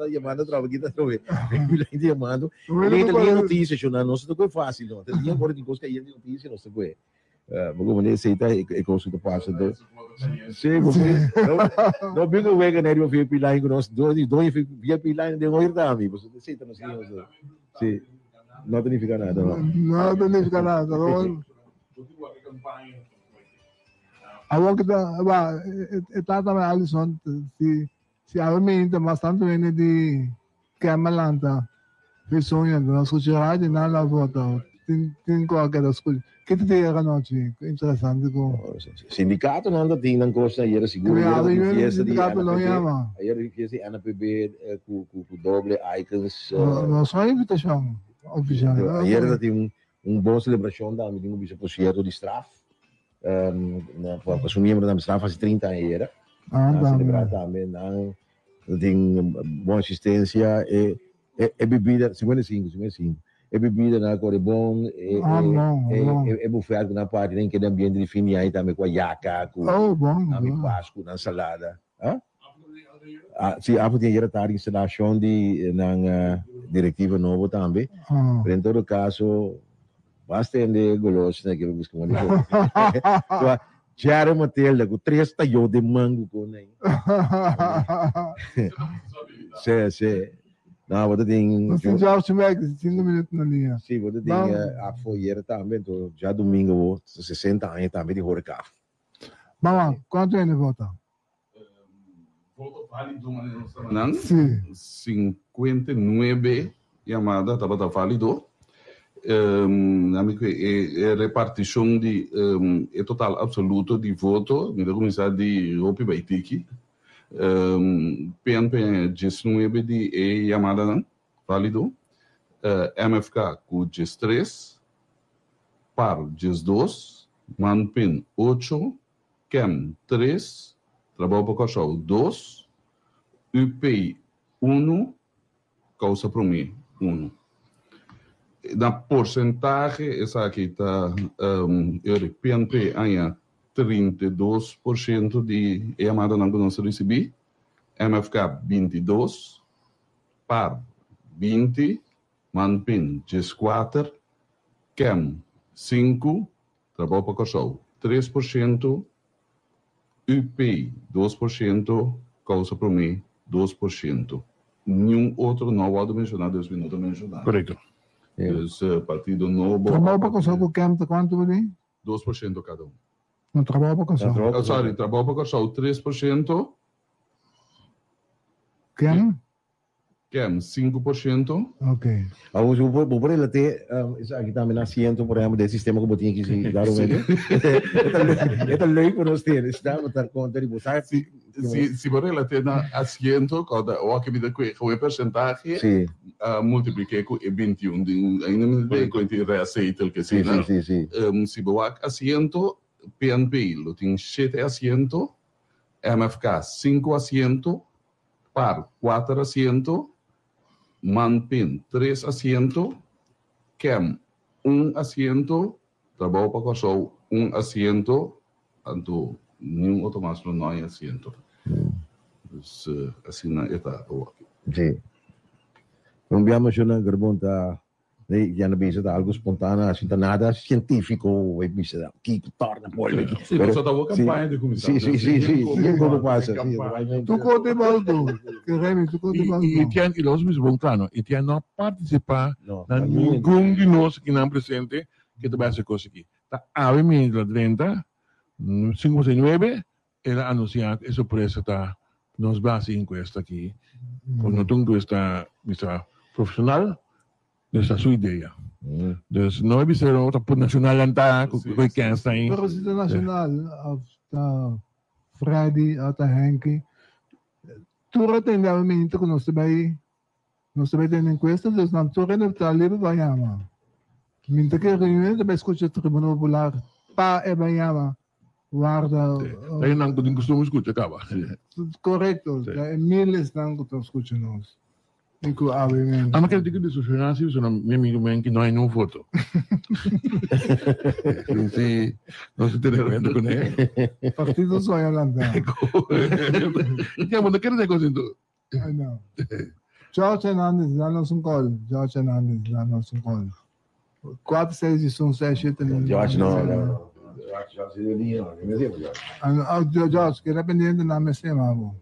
chamando trabalho que tá trouxe. VIP line chamando. Linha notícia, jornal, não se tocou fácil, não. Linha agora tem coisa que é notícia, não se pode. Como nem aceita é coisa que passa do. Sim, não bem o vega né, o VIP line que nós dois VIP line de ouvir também, você aceita não sei. Sim. Não significa nada, não. Não significa nada. Agora que está também Alisson, se a mim tem bastante vem de Camelanta, pessoas que não escutam de nada volta, tem qualquer coisa. Que te diga noite interessante com sindicato não tem não gosta aí era seguro aí sindicato não chama aí era que a ANPB com doble icons não só invitação oficial aí era tem bom celebração da amigo bicho projeto de Straf para os membros da Straf faz 30 anos era celebrar também tem boa assistência e bebida 55 e bebida na cor é bom é buffet na parte nem que de ambiente de fim aí também com a yaca com a pasco na salada se a podia ir a instalação de na diretiva novo também em todo caso bastante goloso né que eu busco muito já uma tela com 3 talhos de mango com aí se não, você tem. Você já tiver 5 minutos na linha. Sim, você tem a folheira também, já domingo, 60 anos também de Horicá. Mamãe, quanto é que vota? Voto válido, não? Sim. 59 chamada estava válido. Repartição de total absoluto de voto, me começar de Ropi Baitiki. PNP 19 de chamada não válido. MFK com 3, PAR 2, MANPIN 8, CAM 3, Trabalho para Cachorro 2, UPI 1, Causa para mim 1. Na porcentagem, essa aqui está, PNP ganha 32% de chamada não que nós recebemos, MFK 22, PAR 20, MANPIN 14, CAM 5, Trabalho para Cachorro 3%, UPI 2%, Causa para mim 2%. Nenhum outro não pode mencionar, 2 minutos mencionar. Correto. Partido Novo. Trabalho para Cachorro com quem? Quanto ali? 2% cada um. Não trabalho para Cachorro. Trabalho para Cachorro 3%. Quem? Quem? 5%. Ok. Vamos por ele até aqui também assento por exemplo desse sistema que botinha que se dar um é leuk para nós ter está botar conta de você se por ele até na assento cada o que me dá com a percentagem multipliquei com 21 ainda me dá com o reaceito que se se boa assento PNP lo tem 7 assento MFK 5 assento PAR 4 assento MANPIN 3 asientos, CAM 1 asiento, Trabalho para Cachorro 1 asiento, tanto nenhum outro mais não é asiento. Assim na etapa aqui. Sim. Vamos na pergunta, já não pensa algo espontâneo, assim nada científico, é pensa que torna polêmico. Sim, só tá uma campanha de comissão. Sim. Como passa? Tu conta baldo, que remi tu conta baldo. E tinha que nós mesmos claro, e tinha não participar na nenhum de nós que não presente que tu vai ser coisa aqui. Tá a mim da 30 59 ela anunciar essa surpresa tá nos base encuesta aqui. Quando tu está profissional essa é a sua ideia. Então, não é ser outra por nacional anta, que quem está aí. Pero sa nacional, Freddy, at Henky, tura tem realmente que nós também tendo encuesta, nós não tura não está livre vai ama. Minta que reunião também escuta o Tribunal Popular, pa é vai ama. Guarda. Daí não tem costume escutar, acaba. Correto, miles não que escutam nós. Ma che dico di società, sono miei amici che non hanno foto. Quindi non si tiene conto con lei. Partito so Yolanda. Andiamo da che cose tu? I know. George Hernandez, danos un gol. George Hernandez, danos un gol. 4-6 sono 6-7. George no. George, che era pendiente da me sema.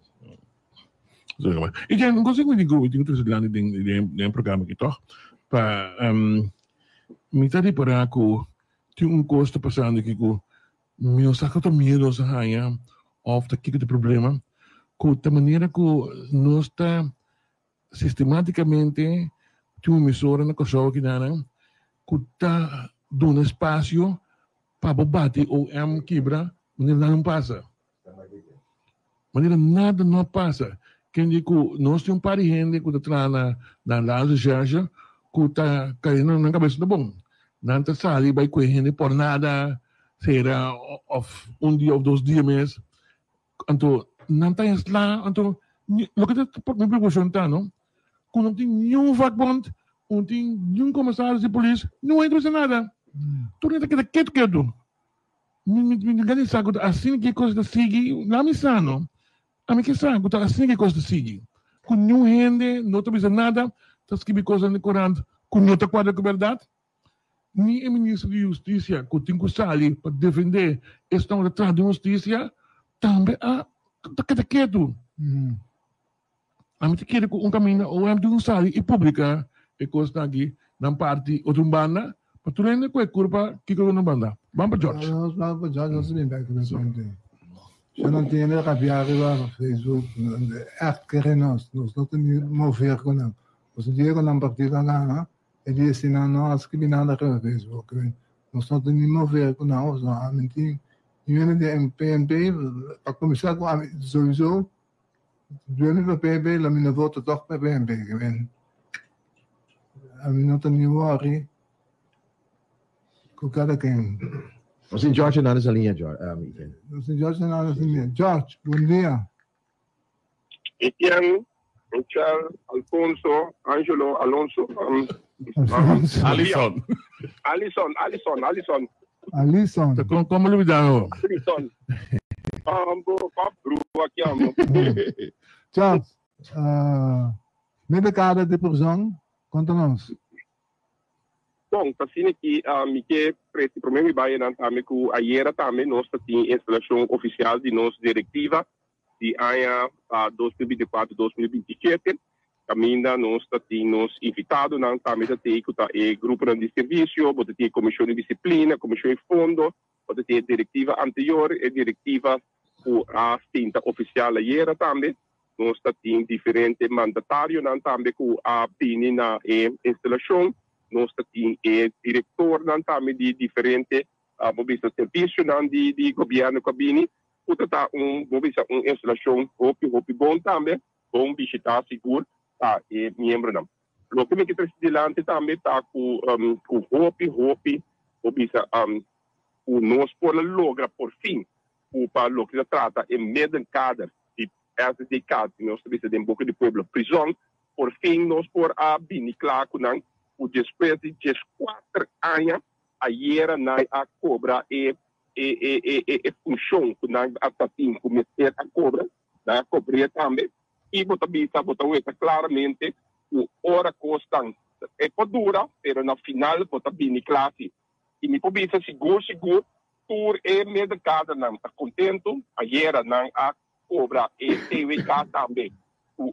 E não consigo dizer que tu lá de programa aqui, tá? Para metade para que tem custo passando aqui que meu saco tá medo essa raia of the kick de problema que da maneira que nós está sistematicamente tem uma emissora na coisa aqui dana que tá dando espaço para bate ou quebra maneira não passa maneira nada não passa. Quem diz que nós temos um par de gente que está na Laje Jarja, que está caindo na cabeça do bom. Não está saindo, vai com a gente por nada, será um dia ou 2 dias mesmo. Então, não está lá, então, o que está me perguntando, que não tem nenhum vagabundo, não tem nenhum comissário de polícia, não entra em nada. Tudo é quieto. Ninguém sabe, assim que a coisa segue, lá me sano. A mim que sabe, tá assim que coisa sigue. Com nenhum gente, não está dizendo nada, está escrevendo coisas no Corão, com não está quadra com a verdade. Nem o ministro de Justiça, que tem que sair para defender esta atrás de justiça, também está quieto. A mim quer um caminho, ou é de um sair e publicar, e coisa aqui, na parte, outra banda, para tu ainda com a curva, que eu não banda. Vamos para George. Vamos para George, nós vamos bem com isso. Se não tem nem caviar no Facebook, é que nós não temos mover com não. Os dias quando partida lá, ele disse não acho que nada que fez, porque nós não temos ver com nós, a mentir. E ele de PNP para começar com a sowieso, ele de PNP, la minha volta toch para PNP, que a minha não tem worry. Com cada quem. O Sr. George não nessa linha, George. O Sr. George não nessa linha. George, bom dia. Etienne, Michel, Alfonso, Angelo, Alonso, Alison. Alison. Como ele me dá? Alison. Aqui, amo. George, mercado de prisão, conta-nos. Bom, assim que que esse problema vai também com a IERA também nós temos instalação oficial de nossa diretiva de ano 2024-2027. Ainda nós temos invitado também a ter o grupo de serviço, pode ter comissão de disciplina, comissão de fundo, pode ter diretiva anterior e diretiva a tinta oficial da IERA também. Nós temos diferentes mandatários também com a PINI na instalação. Nós temos diretor também de diferentes serviços de governo cabine. Portanto, uma instalação muito bom também, bom visitar seguro e membro não. O que me quer adiante também está com hope, nós podemos lograr por fim para o que se trata em meio cadro de essa decada que nós temos em boca de pueblo prisão, por fim nós podemos abrir claro com depois de 4 anos a IERA a cobra e função que a tem começar a cobra, a cobrir também e botar claramente o hora constante é para dura, mas na final botar bem classe e me pode ser seguro por mercado não está contente a IERA a cobra e TVK também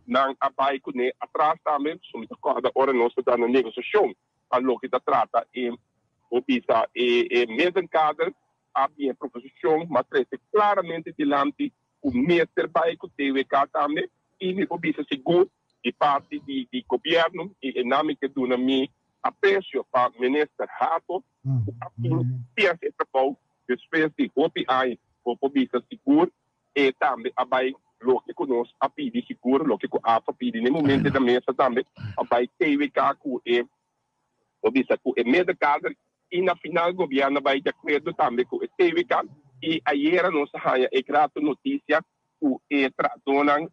não abai com atrás também somos cada hora nós estamos na negociação a lo que se trata e mercado a minha proposição mas claramente diante o mestre vai com TVK também e me pode ser seguro de parte de governo e nome que dona me aprecio para o ministro Rato pensa para depois de OPI pode ser seguro e também abai lo que conosco a pedir seguro, lo que a pedir no momento da mesa também, a vai TVK com o mercado e na final o governo vai de acordo também com o TVK e aí nossa raia é grata notícia o tradona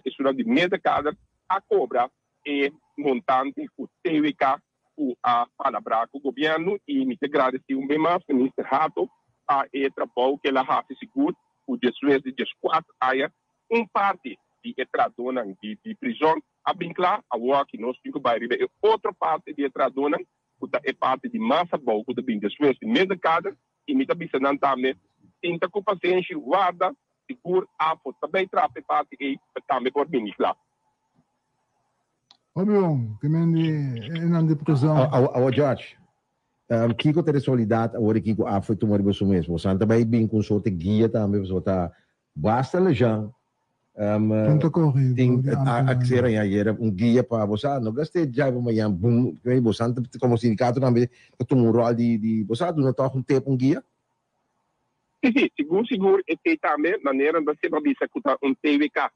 isso de mercado a cobra e montante o TVK o a palavra com o governo e me agradecer bem mais ministro Rato a trabalho que ela faz seguro o depois de 4 anos parte de tradona de prisão a bem claro a que nós temos que outra parte de tradona é parte de massa boa que também depois de mercado e me também também tenta com paciência guarda seguro a também trape parte e também por mim claro. Óbvio, que me de prisão. George, Kiko tem solidariedade agora Kiko foi tomar isso mesmo. Você também bem com sorte guia também você tá basta lejar tem acceder a IERA guia para você não gastei já amanhã bom você como sindicato também tem rol de você não tá com tempo guia sim seguro e também maneira de você vai executar TVK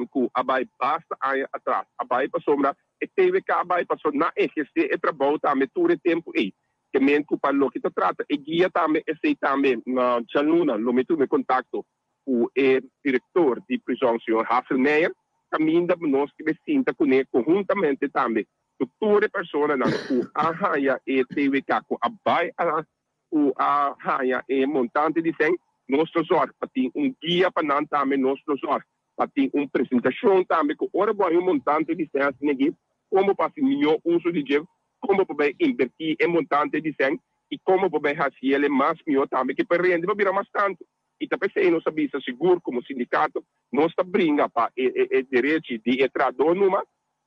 com a vai basta atrás a vai para sombra e TVK vai para na EGC e trabalho também todo o tempo aí que men para lo que se trata e guia também esse também na Januna lo meto em contato o diretor de prisão, o senhor Hasselmeier, caminha nós que se sinta com ele conjuntamente também. Todas as pessoas que a raia e TVK, que a raia e montante de 100, nós trazemos para ter guia para nós também, nós trazemos para ter apresentação também, que ora vai montante de 100, assim, como para ter melhor uso de dinheiro, como para invertir em montante de 100 e como para fazer ele mais melhor também, que para render para virar mais tanto. E também se nós sabemos seguro como sindicato, nós está brinca para o direito de entrar numa,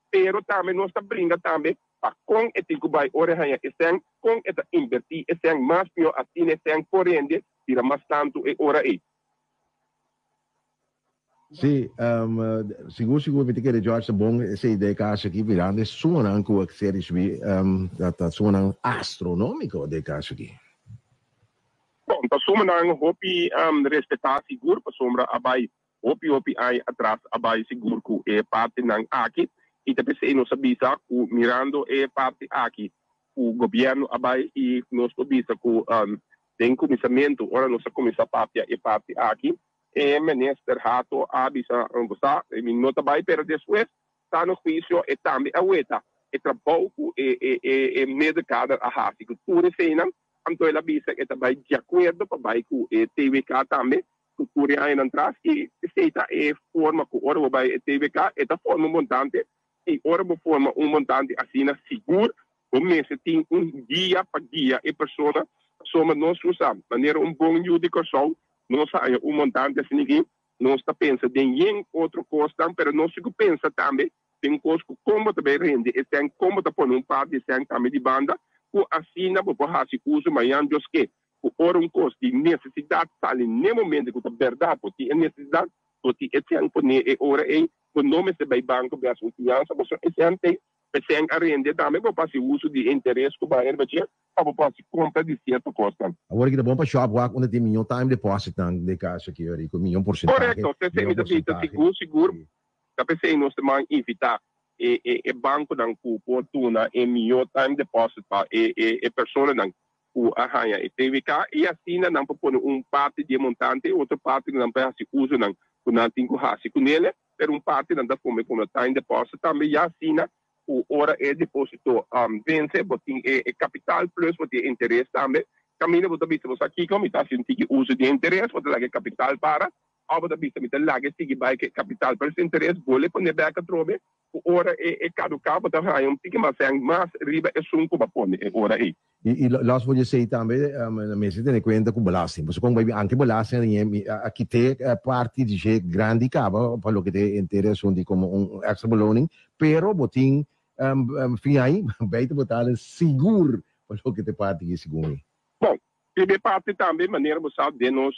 pero também nós está brinca também para com o que vai orelhar esse com o invertir esse mais pior assim esse corrente tira mais tanto e ora aí. Sim, seguro me que George bom essa ideia que acha que virando suona com a série da suona astronômico de caso aqui. Bom, para suma nang hopi respeitar seguro para sombra abai hopi ai atrás abai seguro ku e parte nang aqui e também se não sabia ku mirando e parte aqui o governo abai e nós sabia ku tem comissamento ora nossa comissão parte e parte aqui e minister Hato abisa angosá e nota bai pero depois está no juízo e também a weta e trabalho e medo cada a hasi ku tudo cena então ela bisa que também de acordo para vai com TVK também cultura aí atrás e seita é forma com ora vai TVK é da forma montante e ora forma montante assim na seguro o mês tem dia para dia e pessoa soma nós usamos maneira bom judicação nós sai montante assim ninguém nós está pensa em outro custo pero nós se pensa também tem custo como também rende e tem como tá por parte tem também de banda ku assina po hasi uso mayan dos que o ora custo de necessidade sale no momento que a verdade porque a necessidade porque é tempo ne e ora e o nome se vai banco para sua confiança você sente sem a rende também para fazer uso de interesse que vai receber para fazer compra de certo custo. Agora que é bom para shop work onde tem milhão time deposit de caixa aqui com milhão porcentagem. Correto, você me dá seguro tá pensei nós também evitar e banco dan ku fortuna e mio time deposit pa e persona dan ku arranha e TVK e assina dan propone parte de montante outra parte dan para se uso dan ku nan tinko hasi ku nele per parte dan da come time deposit também assina o ora e deposito vence botin e capital plus botin interesse também caminho botin bisa você aqui como está sentindo uso de interesse botin lá capital para ou botin bisa mita lá que sigue vai que capital plus interesse bole pone beca trobe ora e caducar botin aí tique mas riba é sunco para pone ora aí e nós vou dizer também mas se tem conta com belasting você como vai anche belasting aqui tem parte de gente grande caba para o que tem interesse de como extra beloning pero botin fim aí vai te botar seguro para o que tem parte de seguro. Bom, primeira parte também maneira você de nós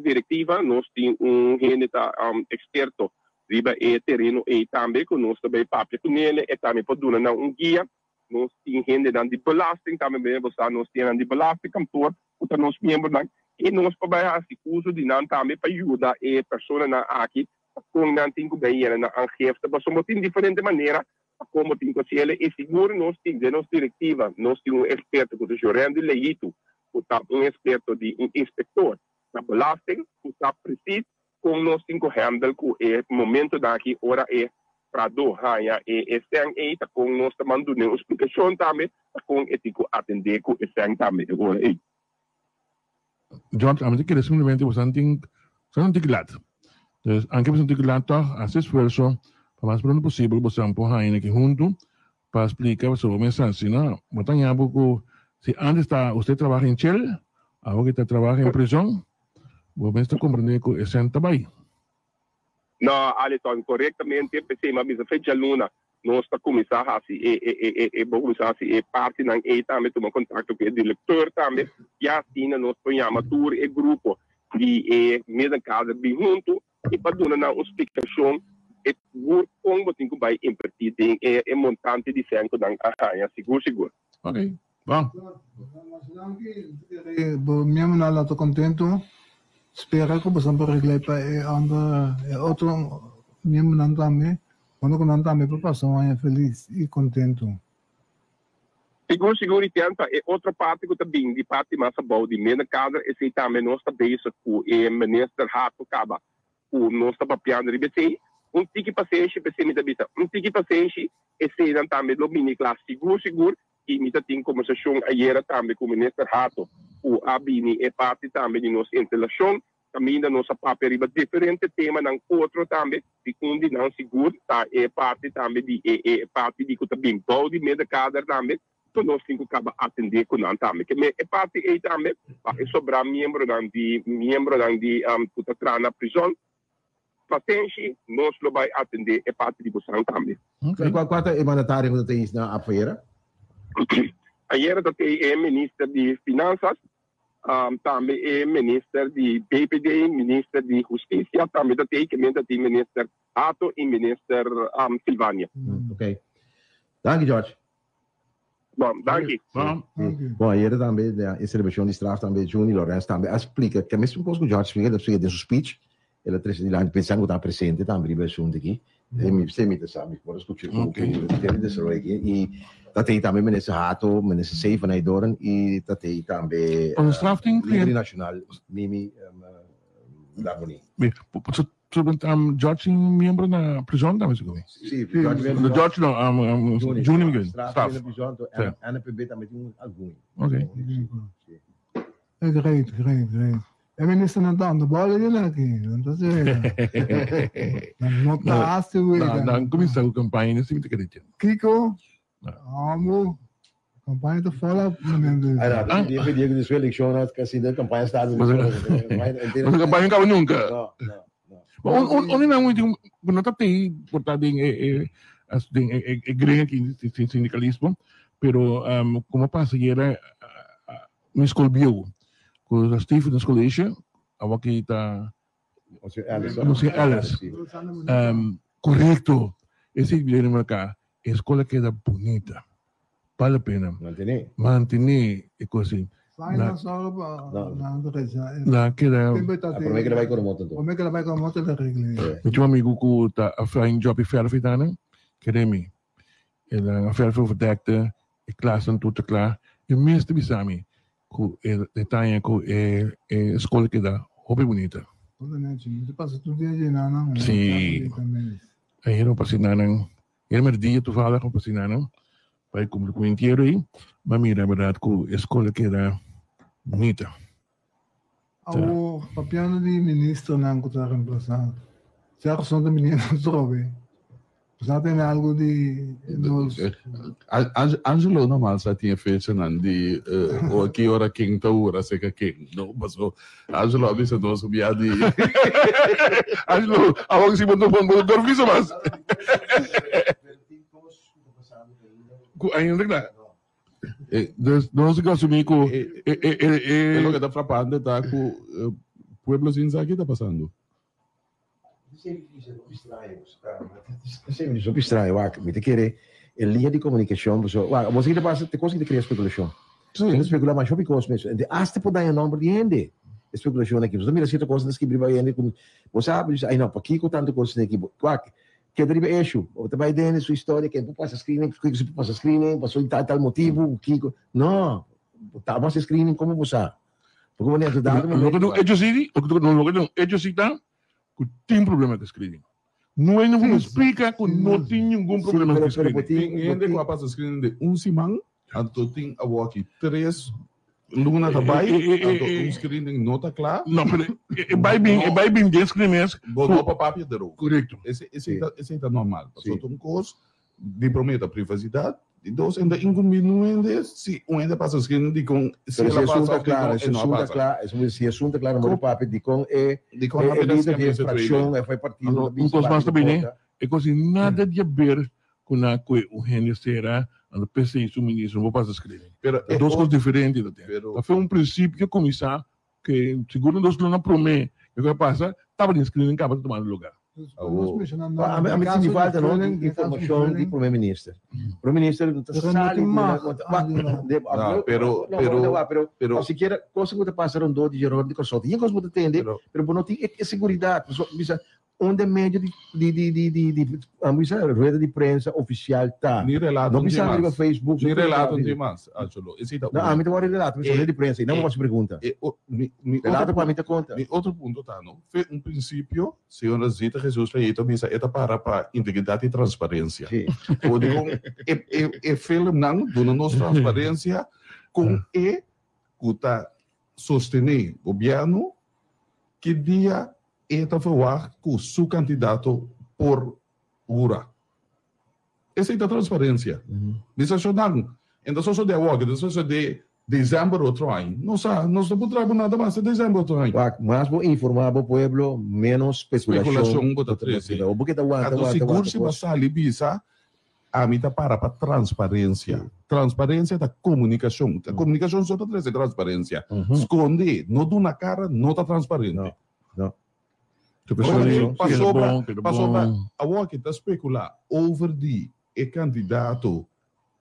diretiva nós tem geneta experto riba e terreno e também com nós também papel com ele e também pode dar guia nós tem gente de belasting também você nós tem de belasting cantor o nós membro e nós para fazer uso de não também para ajudar e pessoa na aqui com não tem que bem na angefta mas somos tem diferente maneira como tem que ser e seguro nós tem de nossa diretiva nós tem experto que o gerente leito o experto de inspetor na belasting o está preciso com nós tem que handle com o momento daqui hora é para do raia e sem eita com nós mandando uma explicação também com ético atender com sem também agora aí George, a mí que simplemente son ticlados. Entonces, aunque son ticlados, hace esfuerzo para más pronto posible, pues empujar aquí junto para explicar sobre mensaje. ¿No? Botan poco, si antes está, usted trabaja en Shell, ahora que trabaja en prisión, vos me está comprendiendo que es en Tabay. No, Alisson, corretamente, pensei, mas a fecha luna, nós está começando a se vou começar a se parte não é também tomar contato com o diretor também e assim nós ponhamos tour e grupo de mesma casa bem junto e para dar uma explicação e como tem que vai invertir em montante de 5 dan arranha seguro. Ok, bom. Mesmo na lá tô contento. Espera que você para arreglar para outro mesmo não também. Quando não também para passar feliz e contento. Seguro e tenta é outra parte que também de parte mais boa de mesma casa e se também nós está basic com o minister Hato Caba o nós está papiando de BC tiki paciente BC me dabita tiki paciente e se não também do mini classe seguro e me tem conversação ayer também com o minister Hato o abini e parte também de nossa interação caminha nossa papel riba diferente tema ng outro também de kundi não seguro tá é parte também de parte de que também bom de meio cada também então nós temos que acabar atender com não também que é parte aí também é sobrar membro de que está na prisão paciente nós lo vai atender é parte de você também. Qual é o mandatário que tem na feira? Ayer tem ministro de finanças também é ministro de BPD, ministro de Justiça, também da teikimento de minister Ato e minister Silvânia. Ok. Dank je, George. Bom, dank. Bom, hier também, a celebração de straf também, Juni Lourenço também explica, que mesmo coisa que o George explica, explica de seu speech, ele traz de lá, pensando que está presente também, vai junto aqui. Você me sabe, por escutar o que ele disse aqui. E tem também ministro Hato, ministro Seifa na Idoran, e tem também o strafting líder nacional, Mimi Darboni. George membro na prisão também, segundo. Sim, George não, Juni Miguel. Staff. A NPB também tem algum. Ok. Great. É ministro não tá, não bola de aqui, não tá certo. Não tá assim, não começar a campanha nesse momento que Kiko, amo, campanha tá fora. Ah, dia que de sua eleição, que assim da campanha está. Mas a campanha não acaba nunca. Onde não muito, não tá aí, portanto, é grande aqui em sindicalismo, pero como passa era me escolheu. Com a Steve na escola, aqui está Alice. Correto. Esse dinheiro marcar, a escola queda bonita. Vale a pena. Manter é assim. Não, queda. Como é que ele vai com a moto? Como é que ele vai com a moto da regra? Eu tinha um amigo que está a fazer um job em Ferrofitana, que é mim. Ele é Ferrofitana, é classe em tudo claro. E mesmo bisami. Detalhe que é escola que dá roupa bonita. Sim. Aí não passa nada. Ele me dizia tu fala com passa nada. Vai cumprir com o inteiro aí. Mas mira, a verdade que a escola que dá bonita. O papiano de ministro não está reemplazado. Se a questão da menina não soube. Já tem algo de... Angelo normal já tinha feito de aqui hora quem tá hora seca quem não passou Angelo avisa nós o dia de Angelo agora se botou bom dormir só mais ainda claro não se assumir que é o que está frapando tá com pueblos aqui está passando. Sempre estranho, me te querer a linha de comunicação, você que passa, te consegue criar especulação. Sim. Especular mais sobre coisas mesmo. Hasta por dar um nome de gente. Especulação aqui. Você mira certa coisa que briga gente com, você sabe, aí não, para aqui com tanto coisa aqui, que deriva eixo, ou também dentro sua história que passa screening, que passa screening, passou tal motivo, que não, tá passa screening como você. Porque você ajudado, mas não é justi, não é justi tá. Tem problema com screening. Não é não explica que não tem nenhum problema com screening. Tem gente que passa screening de semana, então tem aqui 3 luna também, screening não está claro. Não, vai bem de screening. Botou para papel de roupa. Correto. Esse é normal. Passou um curso de prometa privacidade. E dois ainda inconveniente se ainda passa screening de com se ela passa claro, se não passa. Se assunto claro, no papel de com é de infração, foi partido. Um coisa mais também, né? É coisa nada de ver com a que o gênero será no PC e o ministro não passa screening. Duas coisas diferentes. Foi um princípio que começar que seguro nós não promete que vai passar, estava de screening acaba de tomar lugar. A mim me falta informação do primeiro-ministro. O primeiro-ministro não pero siquiera coisa que passaram do de geral de consulta. E coisa que entende, pero não tem segurança. Onde médio de rede de prensa oficial tá. Não precisa ir Facebook. Ni relato de mais. Não, a mim tem relato, mas rede de prensa. E não posso perguntar. Relato para mim te conta. Outro ponto tá, não? Foi um princípio, senhora Zita Jesus feito, misa é para integridade e transparência. O digo é filme não, dona nossa transparência com que tá sostener o governo que dia está falar com seu candidato por Ura. Essa é a transparência. Nacional. Então, só de agora, só de dezembro ou trai. Não podemos trabalhar nada mais de dezembro ou trai. Mais vou informar o povo, menos especulação. Especulação, bota 13. Porque seguro se passar ali, bisa, a mim tá para transparência. Transparência da comunicação. A comunicação só traz transparência. Esconder, não dá na cara, não tá transparente. Não. Passou a walk está especular over the candidato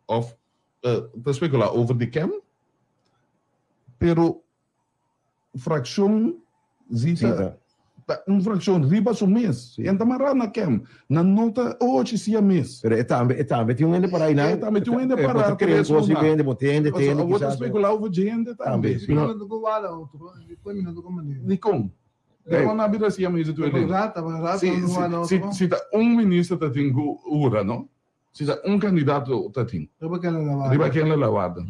of está especular over the cam, pero fração zita fração riba so mês. Então marana cam na nota hoje se mês. Pero também tem ainda para aí, né? Também tem ainda para que você vende, botende, tem. Eu vou especular over gente também. Nicom. Eu não abro assim a mesa do elenco. Se tá ministro tá tendo ura, não? Se tá candidato tá tendo. Riba quem la lavada.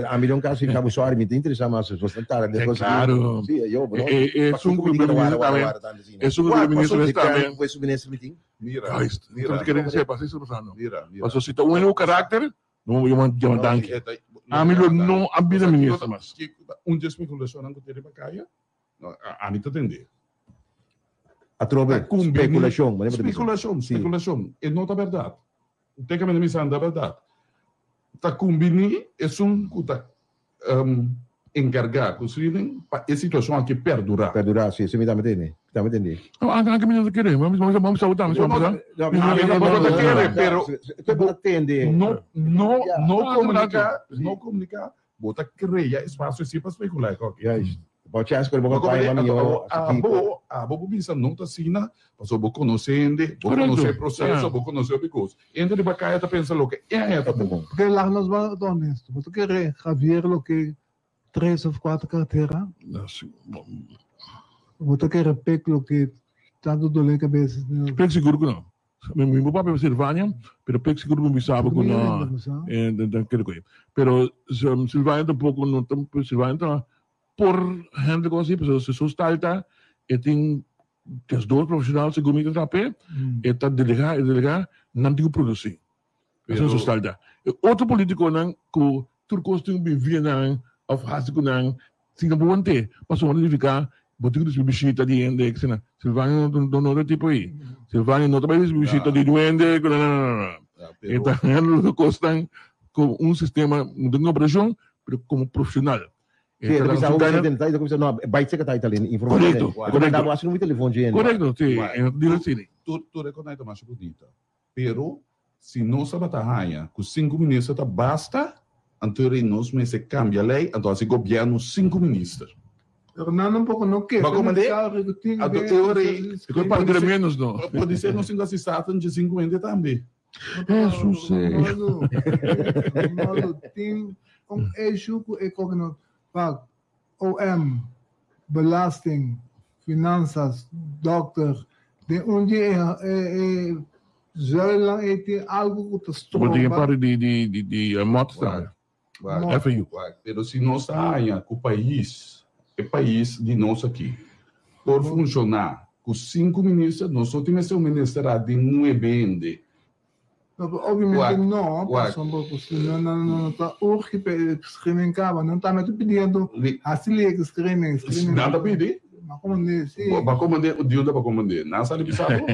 A mim não caso que caso me interessa mais se você tá claro. Sim, eu vou. É um primeiro-ministro também. É um primeiro-ministro também. Foi subministro meeting. Mira. Então querendo dizer, passa isso passando. Mas se tá um caráter, não eu mando danke. A mim não abrir ministro mas. Especulação não tem riba caia. A mim tá entender. A trova especulação. É não tá verdade. Tem que me dizer da verdade. Tá combini é que tá encargar construírem para a situação aqui perdurar. Perdurar, sim, você me dá entender. Tá me entender. Anche me não querer, vamos saudar, vamos saudar. Não comunicar, bota criar espaço assim para especular. Pode chance que eu vou falar a bobo bisa não tá assina, passou vou conhecer o processo, vou conhecer o percurso. Entre de bacaia tá pensando que é tá bom. Porque lá nós vamos honesto, você quer Javier lo que 3 ou 4 carteiras? Você quer PEC lo que tanto dole cabeça? PEC seguro que não. Meu papai é Silvânia, pero PEC seguro não sabe que não. Pero Silvânia tampouco não Silvânia tá por gente como assim, pessoas se sustalta e tem as duas profissionais seguro que tá pé, e tá delegar não tem que produzir. Isso sustalta. Outro político não que turcos tem vivia não of hasico não singa bonte, passou a verificar botico de visita de ende, que na Silvânia não tipo aí. Silvânia não também visita de duende, então não costam com sistema de operação, como profissional. Correto. Tu reconhece mais bonita. Pero se não se batalha com 5 ministros tá basta, então nós me se cambia a lei, então se governo 5 ministros. Fernando um pouco não quer. Mas como é? A teoria pode menos não. Pode ser não 5 assistentes de 50 também. Isso sim. Tem eixo econômico. OM, belasting, finanças, dokter, de onde já lang tem algo que está Mas tem parte de moto FU. Pero se nós saia com o país, é país de nós aqui, por funcionar com 5 ministros, nós só temos um ministério de 9. Obviamente não, não está urge para screening cava, não está me pedindo assim que screening. Nada pedir. Mas como sim. Para comandar o dia para comandar, não sabe bisabo?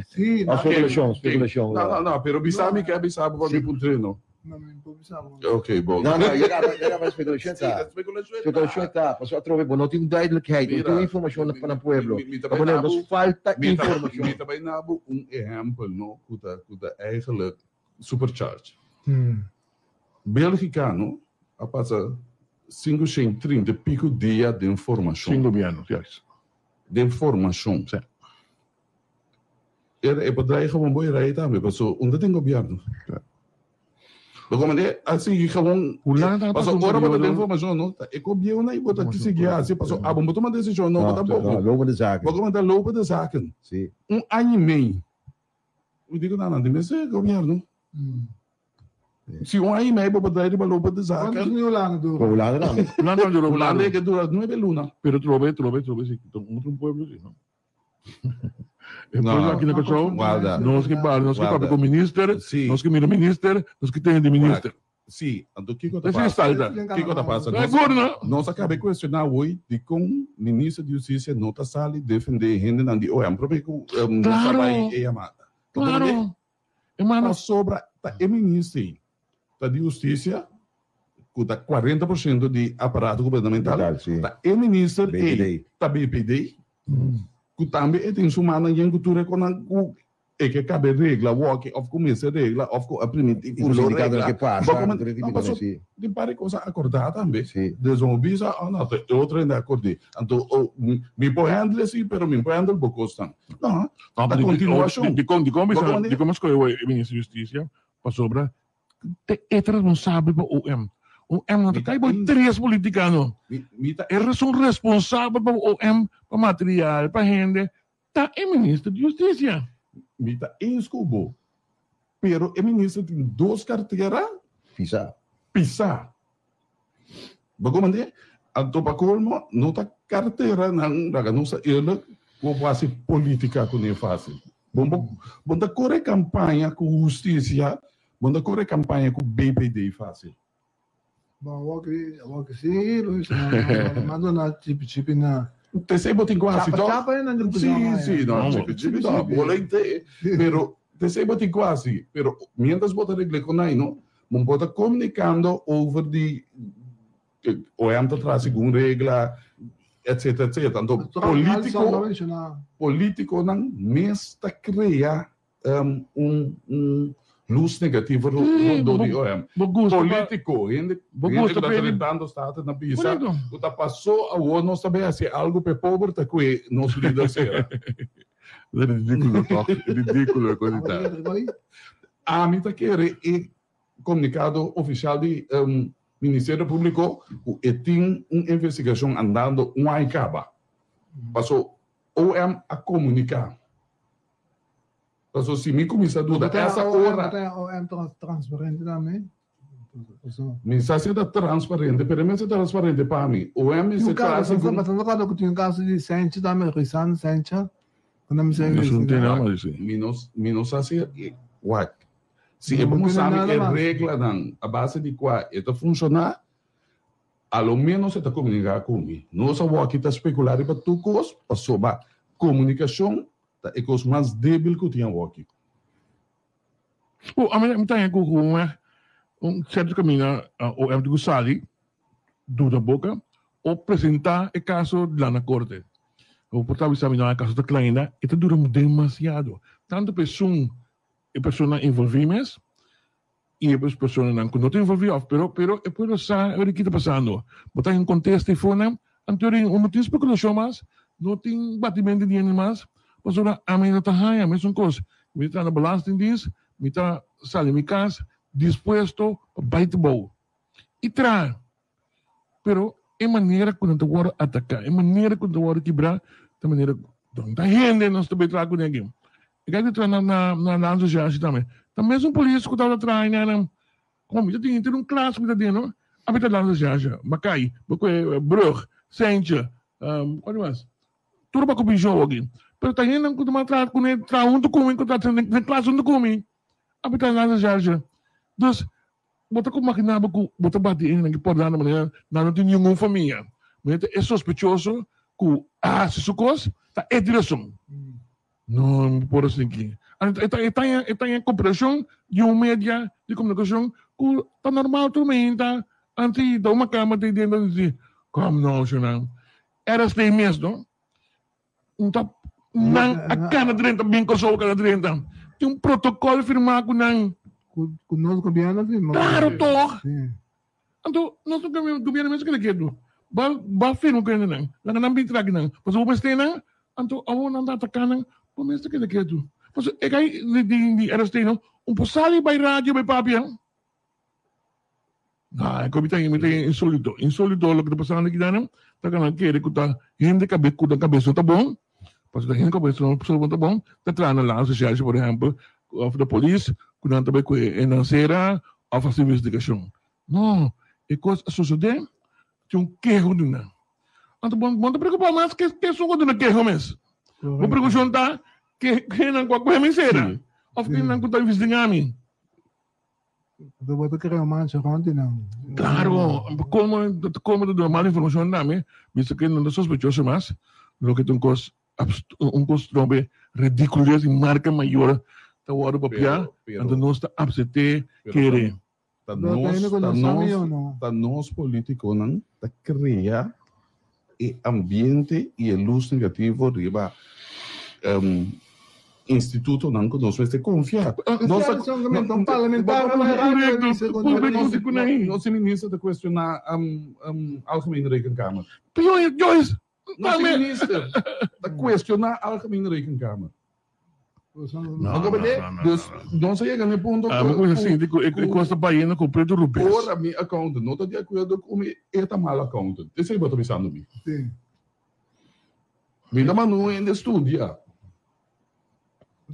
Sim. Especulação. Não, pero bisabo que é bisabo para me treino. Não, não bisabo. Ok, bom. Não, era especulação tá. Passou a trover, não tem duidelijkheid, não tem informação para o povo. Nos falta informação. Me também nabo exemplo, não, kuda eigenlijk supercharge. Belgicano, a passa 530 pico dia de informação. 5 anos, yes. De informação, sim. É bedrijf gewoon boy rijden daarmee, maar zo onder den governo. Bagaimana assim gewoon passou agora para ter informação não é governo aí botar que seguir assim passou a bomba tomar decisão não botar pouco lopen de zaken bagaimana lopen de zaken sim ano e meio eu digo não de mês é governo se ano e meio para dar para lopen de zaken quantos mil anos do Holanda que dura 9 lunas pero trove sim outro pueblo sim não Depois aqui na pessoa, nós que papo com o ministro, nós que mira o ministro, nós que tem de ministro. Sim, então o que está passando? Nós acabamos de questionar hoje de como o ministro de Justiça não está saindo defender gente não de OEM, porque o trabalho é amado. Claro. Mas sobra o Ministério da Justiça, que está 40% de aparato governamental, o Ministério da BPD, que também tem sumado em cultura com que cabe regra, walk of começa regra, of aprender o indicador que passa, de pare coisa acordar também. Desobisa, não, outra ainda acordei. Então, me põe handle sim, pero me põe handle por custa. Não, a continuação. De como escolheu o Ministro da Justiça, para sobra, é responsável para o OM. O OM não está aí, três politicanos. Eles são responsáveis para o OM, para material, para gente. Está é Ministro da Justiça. Mita escobou. Pero o ministro tem duas carteiras. Pisa. Bagaimana? Anto pakolmo, nota carteira não sa ele com base política que não é fácil. Bom corre campanha com justiça, bom corre campanha com BPD fácil. Bom, walk sim, Luiz, manda na chip na. Te sei botin quasi to. Sì, no, no, volente, pero te sei botin quasi, pero mientras bota regle con aí, no, non bota comunicando over di o é anta traz alguma regra, etc, etc. Então, político não mesta cria luz negativa do OM. Político, gente que está tentando estar na pista, que passou a o não saber se algo para pobre tá que não se lida ser. É ridículo, ridículo a coisa tá. A mim tá querer comunicado oficial de Ministério Público que tem uma investigação andando uma acaba. Passou OM a comunicar. Então, se me começa a dúvida, essa hora... É transparente também? Mensagem da transparente, pelo menos é transparente para mim. O M se traz... Quando eu tinha um caso de Sencha, também, Rissan Sencha, quando me sei... Não tem nada a dizer. Menos assim, what? Se vamos saber a regra, a base de qual está funcionar, ao menos está comunicar comigo. Não só o que está especulando para tu coisa, passou a comunicação, é coisa mais débil que eu tinha aqui. A minha tem um certo caminho, o M. Gusali, da boca, ou apresentar o caso lá na corte. O portal examinar o caso da cliente, e dura demasiado. Tanto pessoa envolvidas, e as pessoas não estão envolvidas, pero depois sabe o que está passando. Botar em contexto e fone, então não tem especulação mais, não tem batimento de dinheiro mais. Mas ora, a minha está raia, mas são coisas. Me está na Belastingdienst, me está saindo de casa, disposto a baita boa. E traz. Pero, é maneira que não te atacar, é maneira que não te quebrar, é maneira que não te rende, não se trabalhar com ninguém. E aí, entrar na lança já, também. Também é um polícia que está atrás, né? Como, eu tenho um clássico da dentro, a vida lança já, Macai, Brug, Sencha, qual mais? Tudo para copiar aqui. Pero tayo nang kutumatrat ko na traun to kumin ko tatang na klason to kumin. Apitan na sa charger. Dus, bota ko makinaba ko, bota ba di nang ipod na naman yan, nanutin yung família. Mas é sospechoso que, se sukos, tá é direção. Não, por assim que. Tem a cooperação de um média de comunicação que tá normal também, tá? Antes de uma cama de dentro de si. Como não, senhor? Era assim mesmo, não tá a cada 30 bem coisas cada 30 tem protocolo firmado com o nosso governo claro toh então nosso governo mesmo que ele quer ba firma com ele não não bem traga não mas o beste não então ao não atacar não o mesmo que ele quer mas é que de era este não posali by rádio by papia como tem insólito o que está passando aqui não tá ganhando que ele tá gente cabeça tá bom. Parce que a pessoa muito bom, está trazendo lá, por exemplo, of the police, quando também com a financeira, of a investigação. Não, é coisa a sociedade, tem queijo de não. Então, bom, te preocupar mais que são quando queijo mesmo. Vou perguntar que não com a financeira, of que não com a investigação. Eu vou criar uma mancha ontem, não. Claro, como de normal informação também, visto que não é sospechoso mais, lo que tem coisa um costume ridículo e marca maior ta waro papia, Pero- ando nós ta absete, Pero kere. Nós político não tá cria e ambiente e luz negativo riba instituto não que nós vai ter confiar. Nosso ministro está questionar algemene rekenkamer. Joyce, nosso ministro está questionar algemene rekenkamer. Dus não sei que nem ponto. Mas coisa assim, de costa baiana com preto rubens. Ora, mi account, não está de acordo com mi eta mal account. Isso é o que eu estou pensando mi. Sim. Mi da manu em estudia.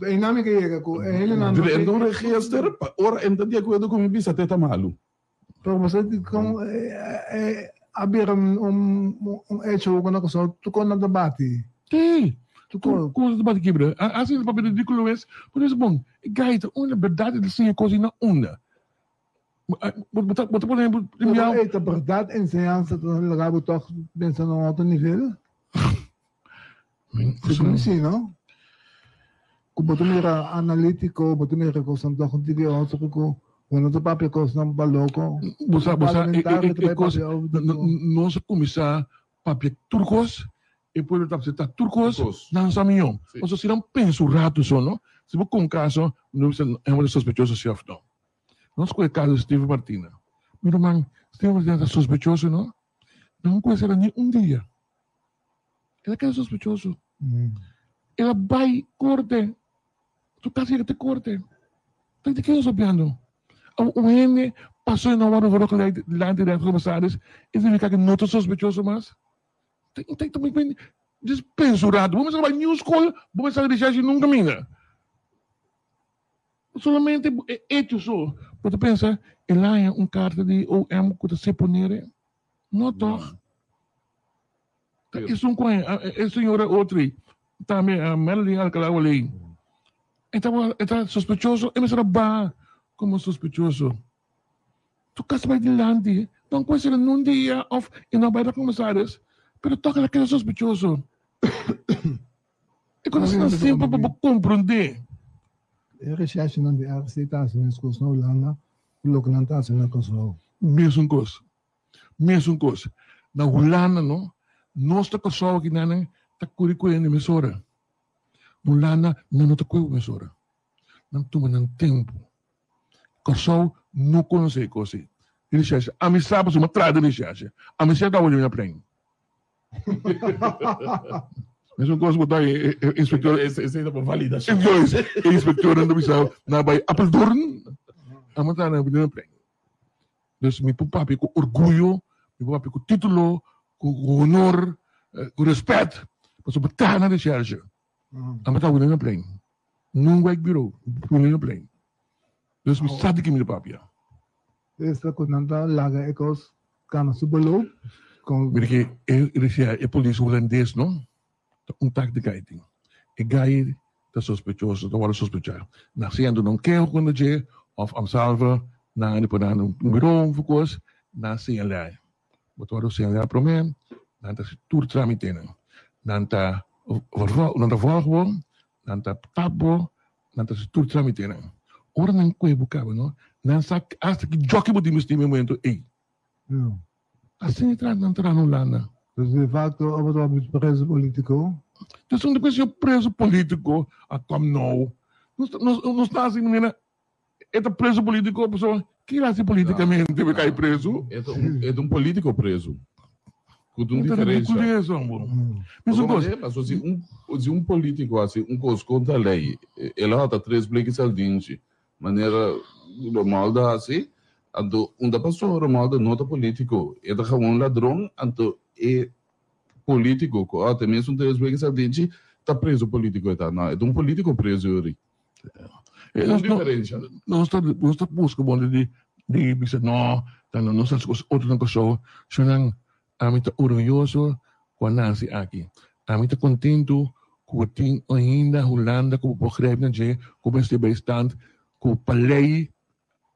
É nome que chega com ele não. Não registra, ora entra de acordo com mi bisa teta malu. Para você como abrir hecho quando que só tu quando debate. Sim. Coisa de bate quebra. Assim, para ver ridículo é, por isso bom. Gaita, uma verdade de sim coisa na onda. Bota por exemplo, a verdade ensinança do lugar botar pensando em outro nível. Sim, não? Como tu mira analítico, tu mira coisa não contigo outro com quando tu papel coisa não baloko. Você nós começar papel turcos e por exemplo está turcos não sabemos. Ou seja, não penso rato só, não? Se você com um caso, não é um sospechoso chef não. Nós com o caso de Steve Martina. Meu irmão, Steve Martina é sospechoso, não? Não conhece nem um dia. Ele é sospechoso. Ele vai corte. Tu quase que te corte. Tá de que eu sabendo? O N passou na hora do que lá direto com Massares e significa que não é sospechoso mais. Tem também bem despensurado. Vamos trabalhar New School, vamos fazer recherche nunca mina. Solamente é hecho só. Você pensa, lá é carta de OM que você põe. Não toch. Isso não conhece. A senhora Outri, também a Melanie Alcalá ali. Então, está sospechoso. E me será como sospechoso. Tu casa vai dilante. Não conhece num dia of e não vai dar comissários. Pero toca aquele sospechoso. E quando você está sempre para compreender. Recherche não de aceitação nas coisas não lá, coloca na taça na coisa. Mesmo coisa. Na Holanda, não? Nós está casado aqui na tá currículo na emissora. Holanda não está com emissora. Não toma nem tempo. Casado não conhece coisa. Recherche. A mim sabe uma trada de recherche. A mim sabe da onde eu aprendo. Mesmo coisa botar inspector. Esse ainda para validação. Inspector anda pensando na Bahia. Apeldoorn. A matar na Bahia aprende. Dus mi papi com orgulho, mi papi com título, com honor, com respeito, para se botar na recherche. A matar o não plane. Não vai bureau, o não plane. Dus mi sabe que mi papi. Esta coisa laga ecos cana subolo. Porque é polícia holandês, não? Tak de guiding. E guide tá sospechoso, tá sospechar. Nascendo não quer quando je of am salva na ni para um bureau focus na CLA. Botar o CLA pro mim, na tá tur tramite na tá volvo, na tá tabo, na tá tur tramite na. Ora não coi bucava, não? Na sac hasta que joque bo neste momento ei. Não. Assim não entra no lana. Dus de facto, op preso político. Dus een kwestie preso político, como não. Não está assim, menina. É preso político, pessoa. Que lá se politicamente deve cair preso? É um político preso. Com uma diferença. Mas se um político assim, coisa contra a lei, ele está 3 bliques al dinge, maneira normal da assim, uma pessoa normal da nota político, é um ladrão, então é político, até mesmo 3 bliques al dinge, está preso político, não, é um político preso, Yuri. É uma diferença. Não está buscando de dizer, não, não está outra coisa, senão a mim está orgulhoso com a nasce aqui. A mim está contento com o tem ainda Holanda, com o begrijp que como este bijstand, com a lei,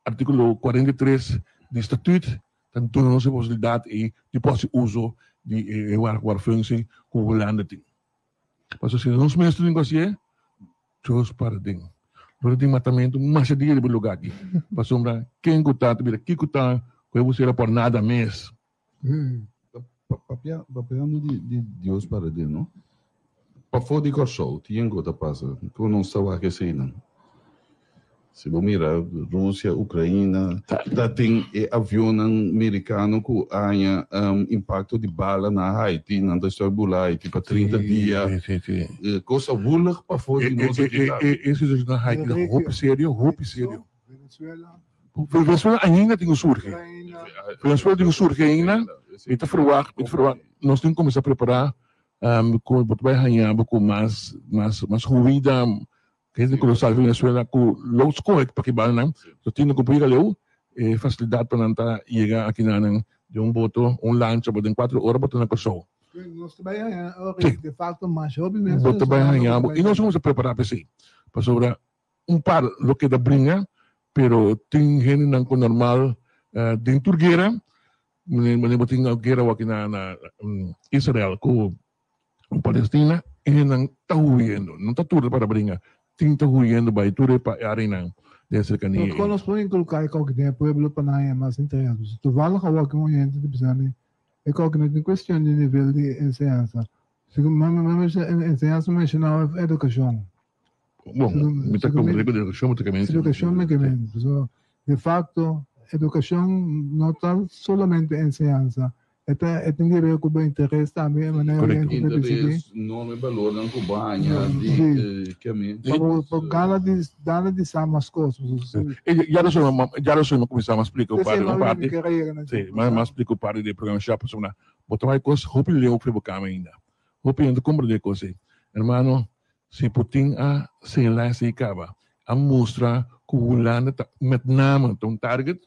artículo 43 do estatuto, dan tonen onze possibiliteit de posse uso de waar functie com Holanda tem. Mas se nós mesmos negociar, just para ding. Pero tem matamento, mas dia de lugar aqui. Para sombra, quem cutar, que cutar, que você era por nada mesmo. Papiando de Deus para Deus, não? Para fora de corso, tinha que passa, que não estava aquecendo. Se você mira, Rússia, Ucrânia, tem avião americano que tenha impacto de bala na Haiti, na história Haiti, para 30 dias. Coisa vulgar para fora de nós aqui. Isso na Haiti, roupa sério. Venezuela ainda tem o surge. Venezuela tem o surge ainda. E está verwacht. Nós temos que começar a preparar com o que vai ganhar com mais ruída. Que é colossal Venezuela com los corretos para que balam. Só tem que pegar leu facilidade para não chegar aqui na de boto, lancha, boto em 4 horas, boto na pessoa. Nós trabalhamos, de fato, mais jovem mesmo. Boto trabalhando e nós vamos a preparar para si. Para sobre par lo que da brinca, pero tem gente não com normal dentro da guerra, mas botem a guerra aqui na Israel com Palestina e não está huyendo, não está tudo para brincar. Tinta huyendo by tudo para a arena de cercania. Quando nós podemos colocar qualquer tempo, o pueblo para mais interessante. Tu vai lá com o gente de pisane, é qualquer questão de nível de ensinança. Ensinança mencionava educação. Bom, me está como educação, educação, de facto, educação não está somente ensinança. É tem que ver com o interesse também, mas não é interesse, não é valor, não é banha, de caminho. Gana de samas coisas. Já não sou começar a explicar o parte. Sim, mas explico o parte do programa já para uma botar mais coisas, roupa leu para o caminho ainda. Roupa ainda como de coisa. Hermano, se Putin a se lá se acaba, a mostrar que o Holanda met name um target.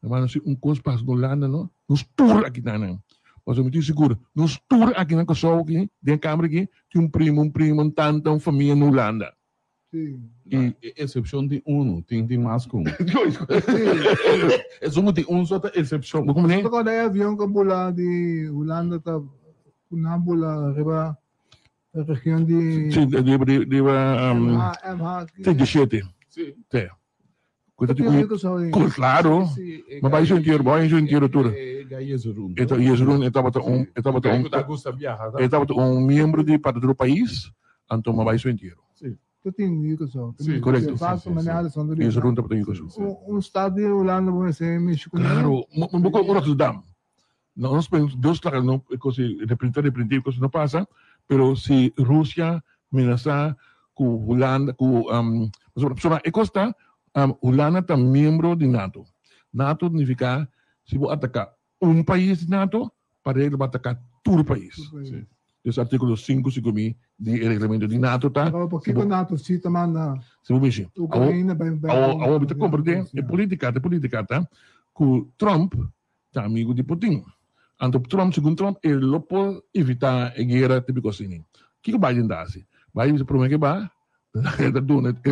Hermano, se coisa passa no Holanda, não? Nos tour aqui na não. Mas eu me digo seguro, nos tour aqui na Kosovo aqui, dentro da câmara aqui, tem primo, tanta família na Holanda. Sim. E exceção de tem mais como. É só de só da exceção. Como nem? Quando é avião que pula de Holanda tá pula riba a região de sim, tem de sete. Sim. Tem. Claro, mas vai inteiro tudo. Estava membro de parte do país, então vai inteiro. Tu tem isso, correto. Estado de Holanda vai ser México. Claro, um pouco Rotterdam. Nós Deus claro não representar coisa não passa, pero se Rússia ameaçar com Holanda, com é costa Holanda está membro de NATO. NATO significa, se você atacar país de NATO, para ele vai atacar todo o país. Esse artigo 5.5.000 do regulamento de NATO está. Por que o NATO cita manda? Se você mexer. Ucrânia a compreender é política, tá? Que Trump está amigo de Putin. Então, segundo Trump, ele não pode evitar a guerra tipo assim. O que o Biden dá? Biden promete que vai, ele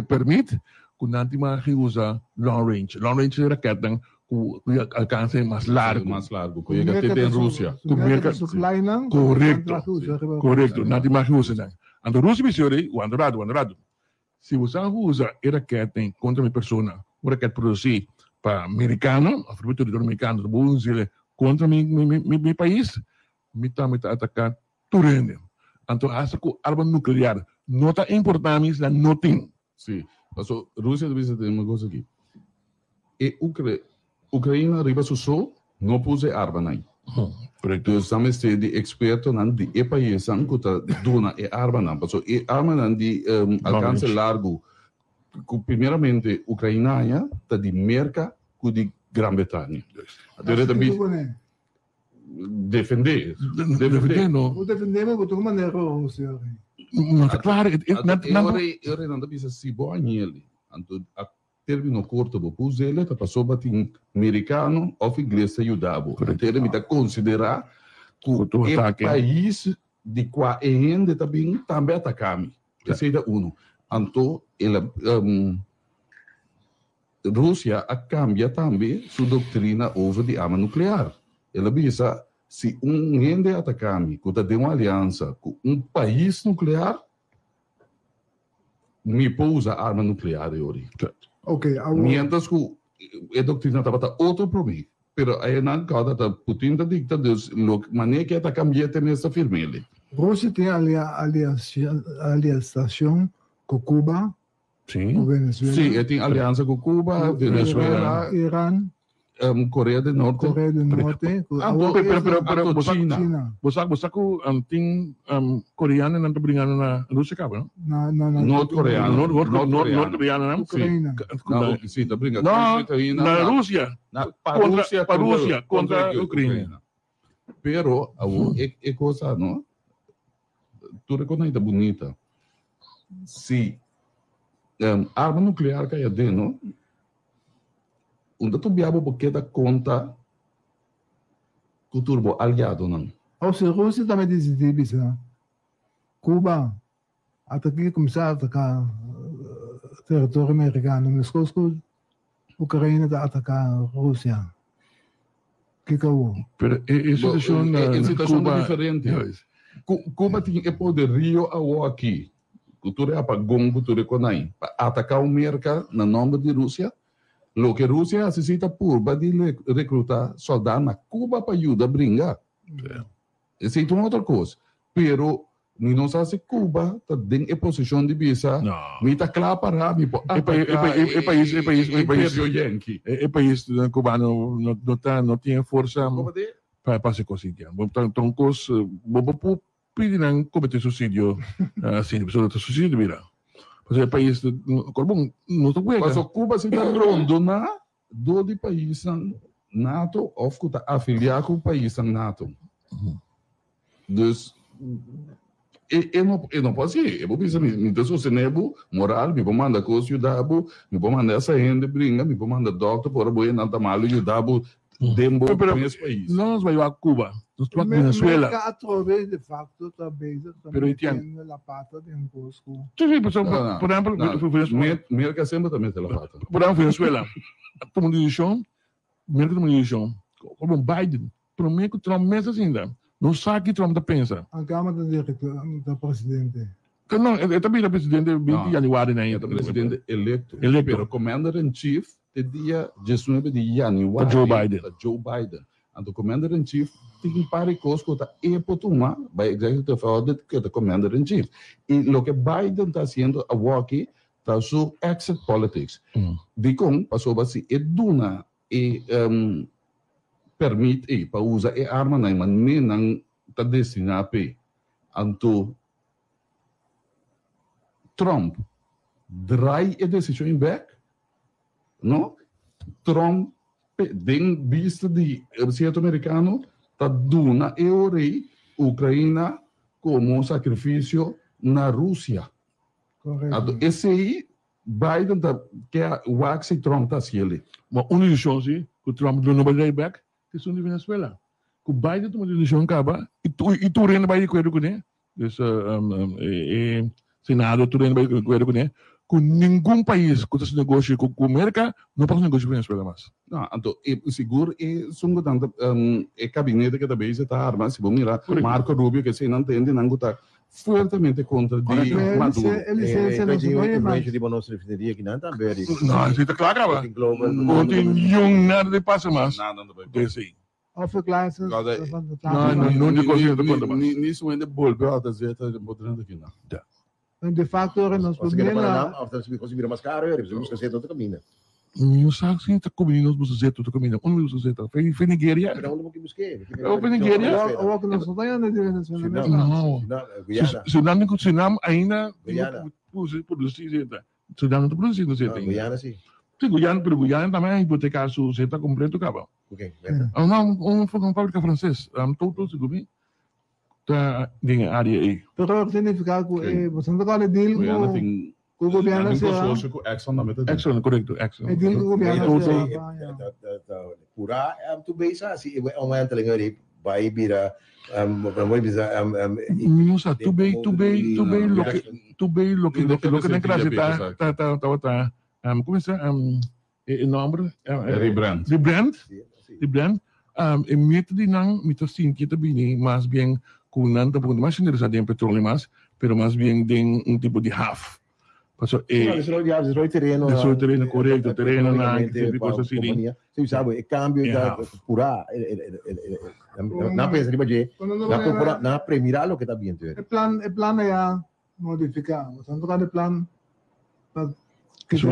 permite que não tem usa long range. Long range é raquete com alcance mais largo. Que chega até em Rússia. Correto. Não tem mais usa. Então, Rússia me diz, o Andorado. Se você usa a raquete contra uma pessoa, uma raquete produzida para americano, a fruta do americano, do Brasil, contra meu país, me está atacando tudo. Então, acho que a arma nuclear não está importante, não tem. Sim. Mas a Rússia deve ter uma coisa aqui. E Ucrânia arriba ao sul, não pôs arma aí. Então, estamos de experto de país que está dona arma não. Mas a arma de alcance largo, primeiramente, Ucrânia está de merca com de Grã-Bretanha. Defender, não. O defender, mas de uma maneira Rússia. Claro, eu não disse se bom ele. Então, a termino curto do pus ele, tá passou batim americano ou inglês ajudava. Então, ele me dá considerar que o país de qual é ainda também atacame. Esse é um. Então, ele Rússia cambia também sua doutrina over de arma nuclear. Ela pensa se gente atacame, que tem uma aliança com país nuclear, mi usa arma nuclear hoje. Okay, Mientras que a doutrina estava outro para mim. Pero aí na causa da Putin da dicta dos maneira que está cambiando nessa firme. Rússia tem aliançação com Cuba, com Venezuela. Sim, tem aliança com Cuba, Venezuela, Irã, Coreia do Norte. Coreia do Norte. Pero China. Você tem coreano não está brigando na Rússia, cara? Não. Norte-coreano. Norte-coreano, não? Ucrânia. Sim, está brigando. Não, na Rússia. Para a Rússia contra a Ucrânia. Pero é coisa, não? Tu reconhece bonita. Se arma nuclear cai dentro, onde tu biabo porque dá conta que o turbo aliado não. Ou seja, a Rússia também decidiu isso, né? Cuba, até que começar a atacar território americano, mas que a Ucrânia está a atacar a Rússia. Que acabou? Pero é situação diferente. Cuba tem o poder Rio ao aqui. Cultura apagão, cultura conai. Para atacar o mercado na nome de Rússia. Lo que Rússia necessita por de recrutar soldados na Cuba para ajudar a brincar. Essa é uma outra coisa. Pero, não sabe se Cuba está em posição de visa. Me está claro para mim. O país cubano não tem força para se conseguir. Então, vou pedir não cometer suicídio, assim, pessoa de suicídio, vira. Porque o país, não está bem. Mas Cuba se está rondo na do país NATO ou está afiliado com o país NATO. Então, eu não posso ir. Eu vou pensar, me dá sostenevo moral, me vou mandar coisa ajudar, me vou mandar essa gente brinca, me vou mandar doctor para boa nada mal ajudar dembo para esse país. Nós vamos a Cuba, nós vamos a Venezuela. Através de facto também tem a pata de Cusco. Sim, por exemplo, América sempre também tem a pata. Por exemplo, Venezuela, a comunicação, como Biden, para mim que Trump pensa ainda. Não sabe que Trump pensa. A Câmara do Presidente. Não, ele também é presidente 20 de janeiro, né? É presidente eleito. Pero commander-in-chief de dia 19 de janeiro. Joe Biden. O commander-in-chief tem para coisas que é para tomar, vai executive order que é o commander-in-chief. E o que Biden está fazendo aqui, está sobre exit politics. De como passou a ser eduna e permite para usar a arma na maneira não está destinada a anto Trump drai a decisão em back, não? Trump den vista de exército americano está dando a rei Ucrânia como sacrifício na Rússia. Correto. Esse aí Biden que o Axi Trump está assim. Mas uma decisão sim, que Trump não vai dar back, que são de Venezuela. Que Biden tomou uma decisão acaba e tu rende vai de acordo com ele. Esse Senado tu rende vai de acordo com ele. Com nenhum país que se negocia com a América, não pode negociar com a Venezuela mais. Não, então, seguro, são tanto gabinete que também está armado. Se vamos mirar, Marco Rubio, que se não entende, não está fortemente contra de Maduro. Ele não de boa nossa refineria que não também. Não, isso está claro, cara. Não tem nada de passa mais. Nada, não vai. Offer classes. Não negocia com a mais. Nisso ainda bolpe a das vezes moderando aqui não. De facto, nós conseguimos mais caro, precisamos fazer outra caminho. Não sabe se está combinando os buses outro caminho. Onde os buses foi Nigéria? Não, não que busquei. Foi Nigéria? Ou que nós não temos de Venezuela. Não. Se não ainda produzir zeta. Se não produzir zeta. Guiana sim. Sim, Guiana também hipotecar sua zeta completo acaba. Ok. Não, fábrica francesa. Todos comigo. Tá em área aí. Pero significa que você não pode deal com o governo Exxon, correto, Exxon. É deal com o governo Pura, tu beisa assim, é uma entrega vai virar não sabe, tu bem lo que na classe tá como é o nome rebrand e método não me tô sentindo bem mais bem com não tá mais interessado em petróleo mais pero mais bem em tipo de half Paso, desarrollo terreno. Desarrollo terreno, correcto, terreno, económicamente, cosas así. compañía. Sí, sabe, el cambio, Yeah. pura, nada pensar nada premiar lo que está bien. El plan ya modificamos. Entonces el plan que So,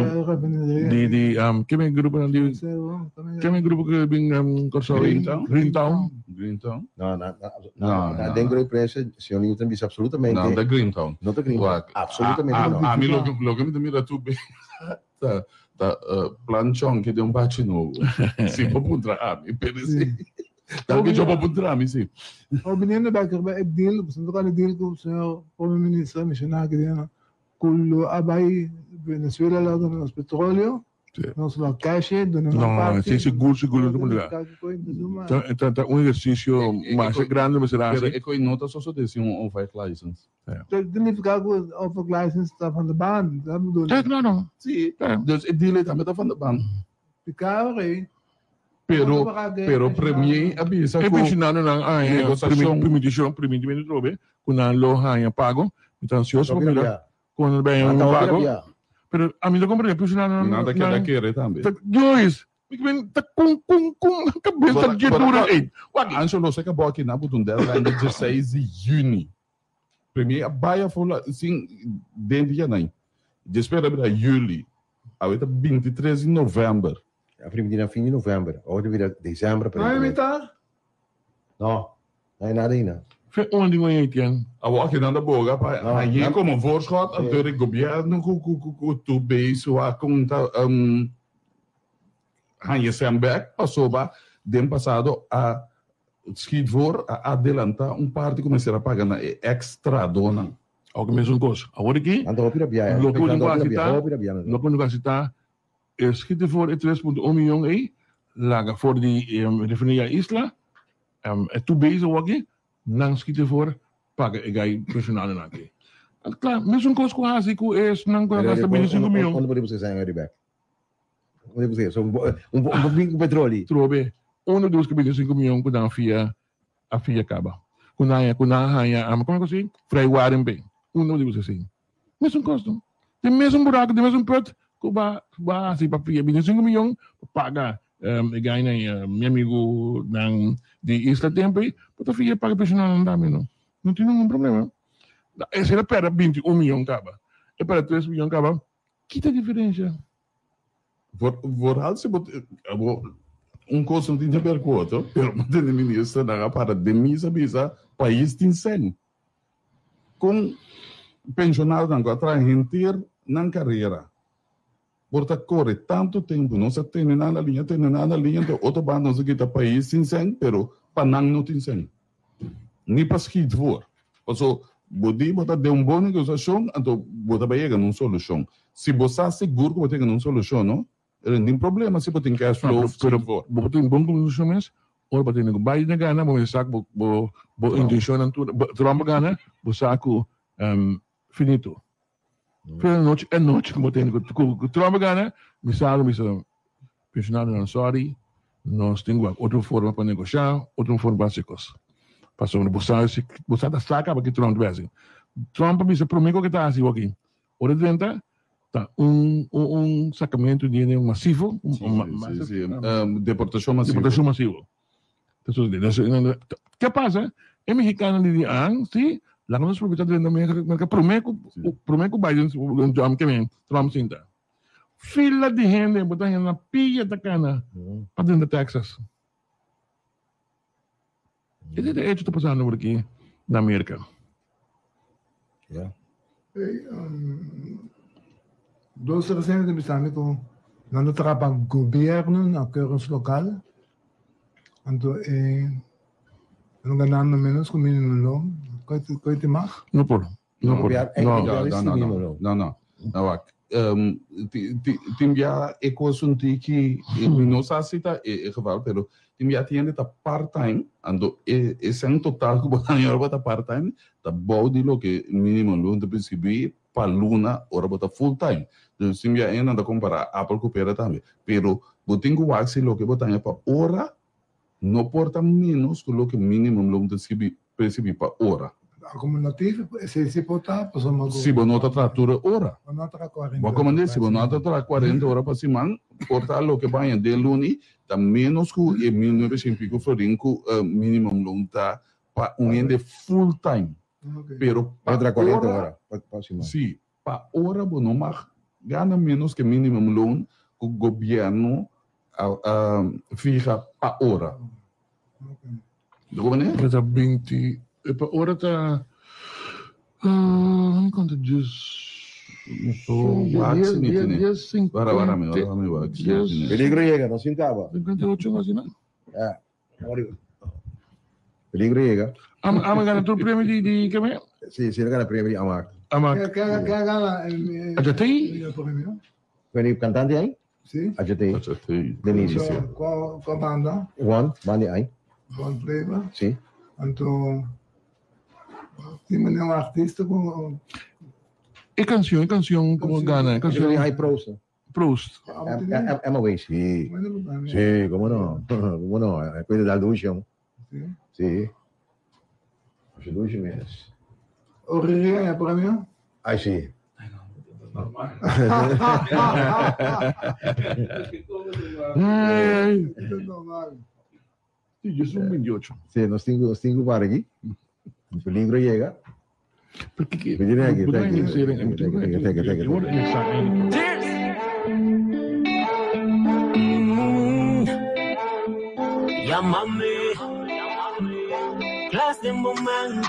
¿qué me grupo que ven corso Greentown? Greentown? No, dentro de empresa, se unió también absolutamente. No, da Greentown. No da Greentown. Absolutamente. A mí lo que me mira tú, planchón que de un bache novo. Sim, para puntra a mim, pero sim. Tal que eu para puntra a mim, sim. O menino da que é deal, você não quer deal com o senhor primeiro-ministro, missionário que tem com abai Venezuela lá do petróleo, nós lá caixa, do No, sí, seguro todo mundo lá. Então, um exercício mais grande, mas será Pero assim. é que nota só desse on-fire license. Dan ficar com o off-license está van de baan. Dat bedoel ik. Claro. Sim, dus het deal também está van de baan. Ficar aí. Pero premier avisa E pensionado na negociação. permitindo trobe, quando a loja pago, então ansioso para mirar, quando bem um pago. Pero a mim não compreendo, pensionado Nada que ela queira também. Joyce, ik ben ta com cabeça de dura aí. Anjo não sei que boa aqui na Butundela ainda 16 de junho. Premier a baia foi assim dentro de nem. Espera para julho. Agora 23 de novembro. A primeira fim de novembro, ou de dezembro. Vai imitar? Não, não é nada ainda. Foi onde vai ir, Agora que nada boga, aí como voorschot, natuurlijk governo com tu beijo a conta Hanje Sembeck passou para den passado a schiet voor a adelantar parte começar a pagar na extra dona. Ook mesmo coisa. Agora aqui, local universidade, schiet voor 3,1 miljoen aí, laga voor die refineria Isla, tu bezig aqui, não schiet voor paga e gai profissional aqui. Claro, mesmo coisa com a Zico é não com a gasta 25 milhões. Onde podemos sair agora back? Onde podemos sair? Pouquinho de petróleo. Trobe, onde dos que 25 milhões quando a FIA acaba. Quando a como é que assim? Vrijwaren bem. Onde podemos assim? Mesmo custo. Tem mesmo buraco, tem mesmo put, que vai assim para FIA 25 milhões paga gai na meu amigo de Isla Tempo, para a FIA paga personal não dá menos. Não tem nenhum problema. Se ele perde 21 milhões acaba, e para 3 milhões acaba, que a diferença? Vooral se costo não tinha percoto, pero o ministro não para de misa país tem sem. Com pensionado não atrás rentir na carreira. Porta corre tanto tempo, não se tem nada na linha, então outro bando não se quita país tem sem, pero para não tem sem. Nem para skid voor. Also, Bodi bota de boa negociação, então bota para chegar numa solução. Se você é seguro que você tem uma solução, não? Não tem problema se você tem cash flow. Você tem bom soluções, ou você tem baixo de gana, você sabe que intenção não trama gana, você sabe finito. Pela noite é noite que você tem que trama gana, me sabe, pensionado não sorry, nós temos outra forma para negociar, outra forma para se coisa. Passou no buscar da saca para que Trump tivesse. Trump me prometeu que está assim aqui. Ora dentro tá sacamento de dinheiro massivo, deportação massiva. Deportação massiva. Que passa? É mexicano de sim, lá nos proprietários da América prometo Biden que vem Trump sinta. Fila de gente botando na pilha da cana para dentro de Texas. Esse é o que está passando por aqui na América. Dos recentes de Bisanico, não trabalha governo na câmara local, então não ganhando menos com mínimo não, coite mais? Não por, não. Timbia é coisa que não se aceita é geval, pero Timbia tem tá part-time, ando é sem total que botar em hora part-time, tá bom de lo que mínimo lo de princípio para luna hora botar full-time. Então Timbia ainda não comparar Apple coopera também, pero botem que o axi lo que botar é para hora, não porta menos que lo que mínimo lo de princípio para hora. acumulativo, se botar, pues somos. Se você não tratura hora. Não tra 40. Vou comandar, se você não tra 40 horas para cima, portar lo que vai de luni, tá menos que e 1900 florin que minimum loan tá para de full time. Pero para 40 horas para cima. Sim, para hora você não gana menos que minimum loan que o governo fija para hora. Dat is 20. Per ora está. Quanto dias? Peligro llega, no sintaba. 58 más, ¿no? Peligro llega. ¿Ama gana tu premio de qué me? Sí, sí, gana el premio de Amac. Amac. ¿Qué gana el premio? ¿El cantante ahí? Sí. HTI. Denise. ¿Cuál banda? Banda ahí. Juan Pleba. Sí. Entonces, dime un artista como. ¿Qué canción como gana? Canción hay Proust. Proust. MOV, sí. Sí, cómo no. Cómo no. Después de la Lucian. Sí. Lucian es. ¿Original el premio? Ay, sí. Sí, yo soy un 28. Sí, nos tengo para aquí. El peligro llega. ¿Por qué? Viene aquí. Llámame, clase de momento.